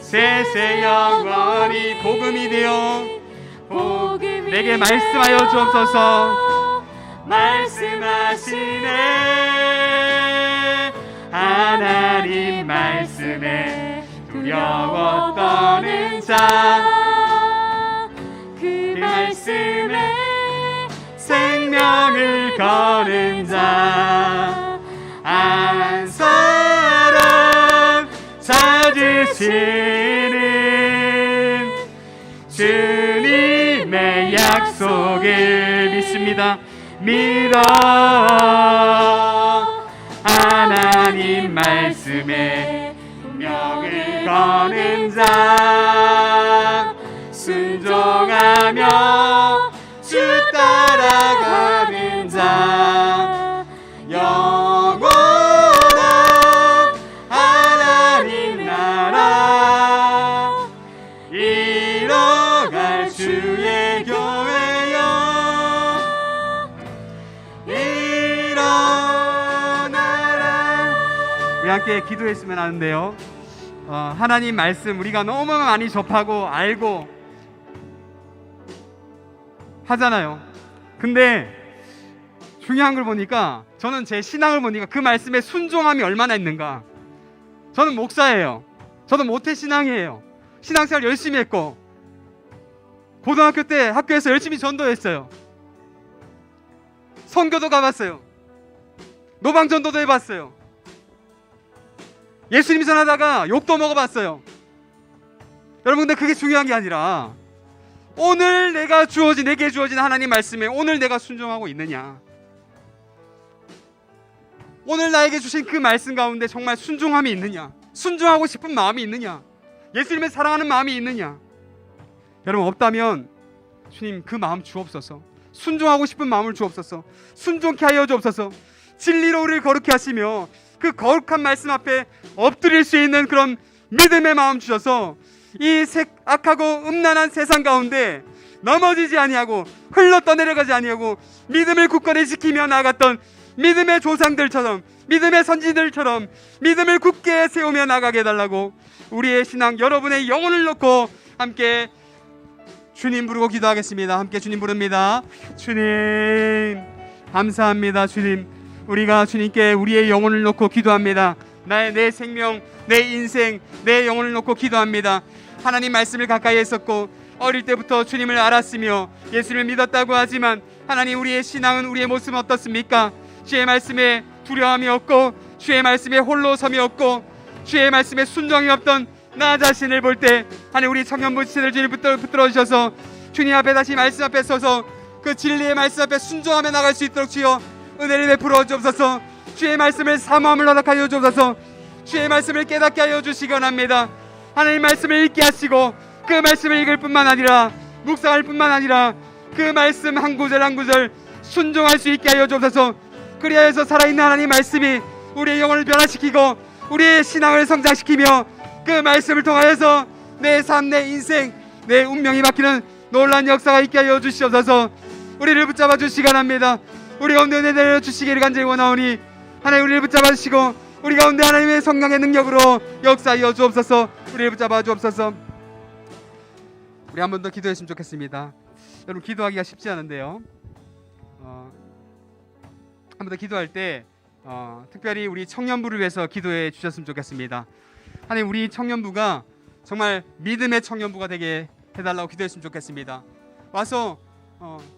세세 영원히 복음이 되어 내게 말씀하여 주옵소서. 말씀하시네. 하나님 말씀에 두려워 떠는 자, 그 말씀에 생명을 거는 거는 자 한 사람 찾으시는 주님의 약속을 믿습니다. 믿어 하나님 말씀에 명을 거는 자 순종하며 주 따라가는 자 영원한 하나님 나라 이뤄갈 주의 교회여 일어나라. 우리 함께 기도했으면 하는데요. 하나님 말씀 우리가 너무 많이 접하고 알고 하잖아요. 근데 중요한 걸 보니까 저는 제 신앙을 보니까 그 말씀에 순종함이 얼마나 있는가. 저는 목사예요. 저도 모태신앙이에요. 신앙생활 열심히 했고 고등학교 때 학교에서 열심히 전도했어요. 선교도 가봤어요. 노방전도도 해봤어요. 예수님 전하다가 욕도 먹어봤어요. 여러분, 근데 그게 중요한 게 아니라 오늘 내게 주어진 하나님 말씀에 오늘 내가 순종하고 있느냐, 오늘 나에게 주신 그 말씀 가운데 정말 순종함이 있느냐, 순종하고 싶은 마음이 있느냐, 예수님을 사랑하는 마음이 있느냐. 여러분, 없다면 주님 그 마음 주옵소서. 순종하고 싶은 마음을 주옵소서. 순종케 하여 주옵소서. 진리로 우리를 거룩히 하시며 그 거룩한 말씀 앞에 엎드릴 수 있는 그런 믿음의 마음 주셔서 이 악하고 음란한 세상 가운데 넘어지지 아니하고 흘러 떠내려가지 아니하고 믿음을 굳건히 지키며 나아갔던 믿음의 조상들처럼, 믿음의 선지들처럼 믿음을 굳게 세우며 나가게 해달라고 우리의 신앙, 여러분의 영혼을 놓고 함께 주님 부르고 기도하겠습니다. 함께 주님 부릅니다. 주님 감사합니다. 주님, 우리가 주님께 우리의 영혼을 놓고 기도합니다. 내 생명, 내 인생, 내 영혼을 놓고 기도합니다. 하나님 말씀을 가까이 했었고 어릴 때부터 주님을 알았으며 예수를 믿었다고 하지만 하나님, 우리의 신앙은, 우리의 모습은 어떻습니까? 주의 말씀에 두려움이 없고 주의 말씀에 홀로 섬이 없고 주의 말씀에 순종이 없던 나 자신을 볼 때 하나님, 우리 청년부 지체들 주님 붙들어 주셔서 주님 앞에 다시 말씀 앞에 서서 그 진리의 말씀 앞에 순종하며 나갈 수 있도록 주여 은혜를 베풀어 주옵소서. 주의 말씀을 사모함을 허락하여 주옵소서. 주의 말씀을 깨닫게 하여 주시기 원합니다. 하나님 말씀을 읽게 하시고 그 말씀을 읽을 뿐만 아니라 묵상할 뿐만 아니라 그 말씀 한 구절 한 구절 순종할 수 있게 하여 주옵소서. 그리하여서 살아있는 하나님 말씀이 우리의 영혼을 변화시키고 우리의 신앙을 성장시키며 그 말씀을 통하여서 내 삶, 내 인생, 내 운명이 바뀌는 놀라운 역사가 있게 하여 주시옵소서. 우리를 붙잡아 주시기 원합니다. 우리 가운데 은혜 내려 주시기를 간절히 원하오니 하나님, 우리를 붙잡아 주시고 우리 가운데 하나님의 성령의 능력으로 역사하여 주옵소서. 우리를 붙잡아 주옵소서. 우리 한 번 더 기도했으면 좋겠습니다. 여러분, 기도하기가 쉽지 않은데요, 한 번 더 기도할 때 특별히 우리 청년부를 위해서 기도해 주셨으면 좋겠습니다. 하나님, 우리 청년부가 정말 믿음의 청년부가 되게 해달라고 기도했으면 좋겠습니다. 와서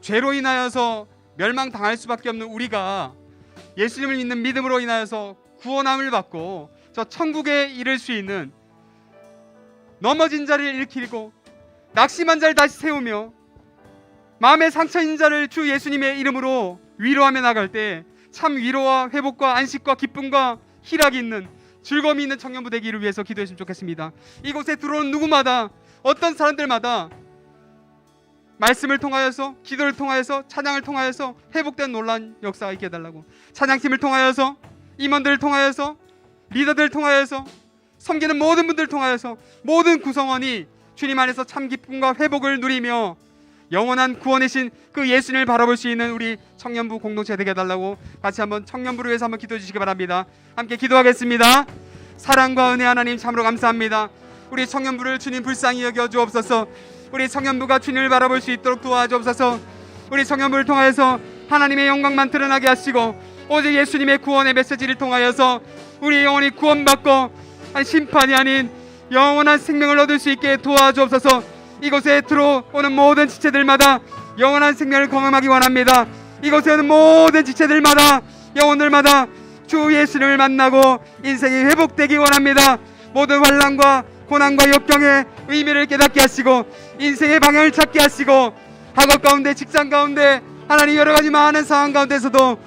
죄로 인하여서 멸망당할 수밖에 없는 우리가 예수님을 믿는 믿음으로 인하여서 구원함을 받고 저 천국에 이를 수 있는, 넘어진 자를 일으키고 낙심한 자를 다시 세우며 마음의 상처인 자를 주 예수님의 이름으로 위로하며 나갈 때 참 위로와 회복과 안식과 기쁨과 희락이 있는, 즐거움이 있는 청년부 되기를 위해서 기도했으면 좋겠습니다. 이곳에 들어오는 누구마다, 어떤 사람들마다 말씀을 통하여서, 기도를 통하여서, 찬양을 통하여서 회복된 놀라운 역사가 있게 해달라고, 찬양팀을 통하여서, 임원들을 통하여서, 리더들을 통하여서, 섬기는 모든 분들을 통하여서 모든 구성원이 주님 안에서 참 기쁨과 회복을 누리며 영원한 구원이신 그 예수님을 바라볼 수 있는 우리 청년부 공동체 되게 해달라고 같이 한번 청년부를 위해서 한번 기도해 주시기 바랍니다. 함께 기도하겠습니다. 사랑과 은혜 하나님, 참으로 감사합니다. 우리 청년부를 주님 불쌍히 여겨 주옵소서. 우리 청년부가 주님을 바라볼 수 있도록 도와주옵소서. 우리 청년부를 통하여서 하나님의 영광만 드러나게 하시고 오직 예수님의 구원의 메시지를 통하여서 우리의 영혼이 구원받고 심판이 아닌 영원한 생명을 얻을 수 있게 도와주옵소서. 이곳에 들어오는 모든 지체들마다 영원한 생명을 경험하기 원합니다. 이곳에 오는 모든 지체들마다 영혼들마다 주 예수님을 만나고 인생이 회복되기 원합니다. 모든 환난과 고난과 역경의 의미를 깨닫게 하시고 인생의 방향을 찾게 하시고 학업 가운데 직장 가운데 하나님 여러 가지 많은 상황 가운데서도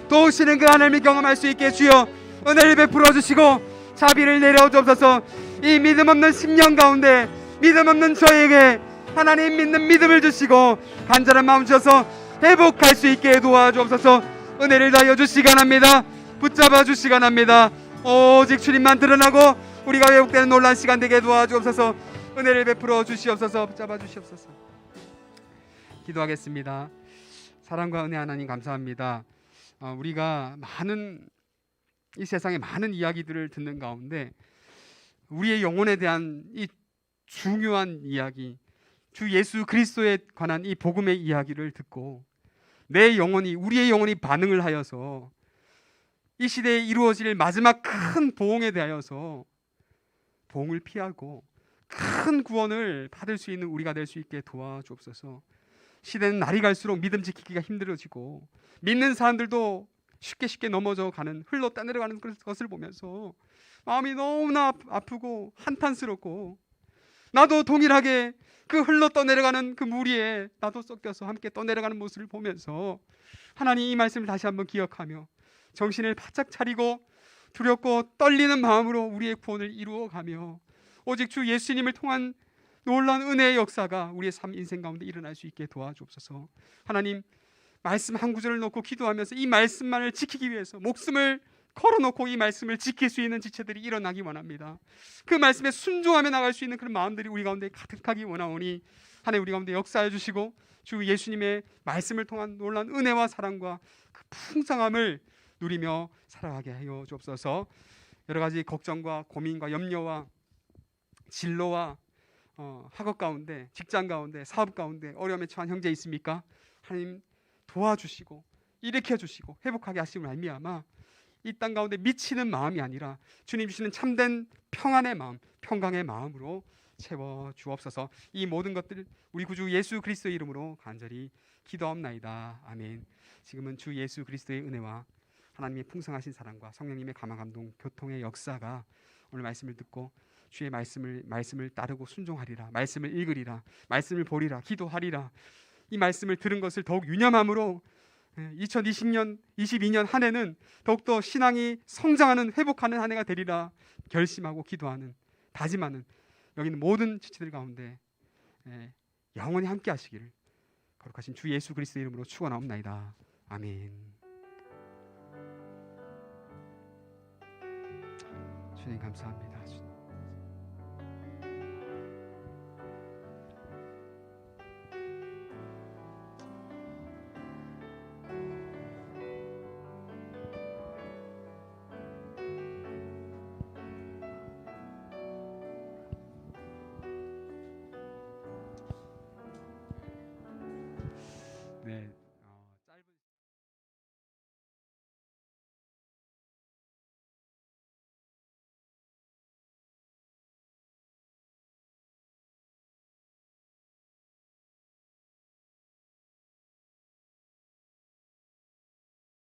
도우시는 그 하나님을 경험할 수 있게 주여 은혜를 베풀어 주시고 자비를 내려 주옵소서. 이 믿음 없는 10년 가운데 믿음 없는 저에게 하나님 믿는 믿음을 주시고 간절한 마음 주셔서 회복할 수 있게 도와주옵소서. 은혜를 다하여 주시기 원합니다. 붙잡아 주시기 원합니다. 오직 주님만 드러나고 우리가 회복되는 놀라운 시간 되게 도와주옵소서. 은혜를 베풀어 주시옵소서. 붙잡아 주시옵소서. 기도하겠습니다. 사랑과 은혜 하나님 감사합니다. 우리가 이 세상에 많은 이야기들을 듣는 가운데 우리의 영혼에 대한 이 중요한 이야기, 주 예수 그리스도에 관한 이 복음의 이야기를 듣고 우리의 영혼이 반응을 하여서 이 시대에 이루어질 마지막 큰 보응에 대하여서 보응을 피하고 큰 구원을 받을 수 있는 우리가 될 수 있게 도와주옵소서. 시대는 날이 갈수록 믿음 지키기가 힘들어지고 믿는 사람들도 쉽게 넘어져 가는, 흘러 떠내려가는 것을 보면서 마음이 너무나 아프고 한탄스럽고 나도 동일하게 그 흘러 떠내려가는 그 무리에 나도 섞여서 함께 떠내려가는 모습을 보면서 하나님 이 말씀을 다시 한번 기억하며 정신을 바짝 차리고 두렵고 떨리는 마음으로 우리의 구원을 이루어가며 오직 주 예수님을 통한 놀라운 은혜의 역사가 우리의 삶 인생 가운데 일어날 수 있게 도와주옵소서. 하나님 말씀 한 구절을 놓고 기도하면서 이 말씀만을 지키기 위해서 목숨을 걸어놓고 이 말씀을 지킬 수 있는 지체들이 일어나기 원합니다. 그 말씀에 순종하며 나갈 수 있는 그런 마음들이 우리 가운데 가득하기 원하오니 하나님 우리 가운데 역사해 주시고 주 예수님의 말씀을 통한 놀라운 은혜와 사랑과 그 풍성함을 누리며 살아가게 하여 주옵소서. 여러 가지 걱정과 고민과 염려와 진로와 학업 가운데, 직장 가운데, 사업 가운데 어려움에 처한 형제 있습니까? 하나님 도와주시고 일으켜 주시고 회복하게 하심을 알미암아 이 땅 가운데 미치는 마음이 아니라 주님 주시는 참된 평안의 마음, 평강의 마음으로 채워 주옵소서. 이 모든 것들 우리 구주 예수 그리스도의 이름으로 간절히 기도하옵나이다. 아멘. 지금은 주 예수 그리스도의 은혜와 하나님의 풍성하신 사랑과 성령님의 감화 감동 교통의 역사가 오늘 말씀을 듣고 주의 말씀을 따르고 순종하리라, 말씀을 읽으리라, 말씀을 보리라, 기도하리라, 이 말씀을 들은 것을 더욱 유념함으로 2020년, 22년 한 해는 더욱더 신앙이 성장하는, 회복하는 한 해가 되리라 결심하고 기도하는, 다짐하는 여기 있는 모든 지체들 가운데 영원히 함께 하시기를 거룩하신 주 예수 그리스도의 이름으로 축원하옵나이다. 아멘. 주님 감사합니다. 네,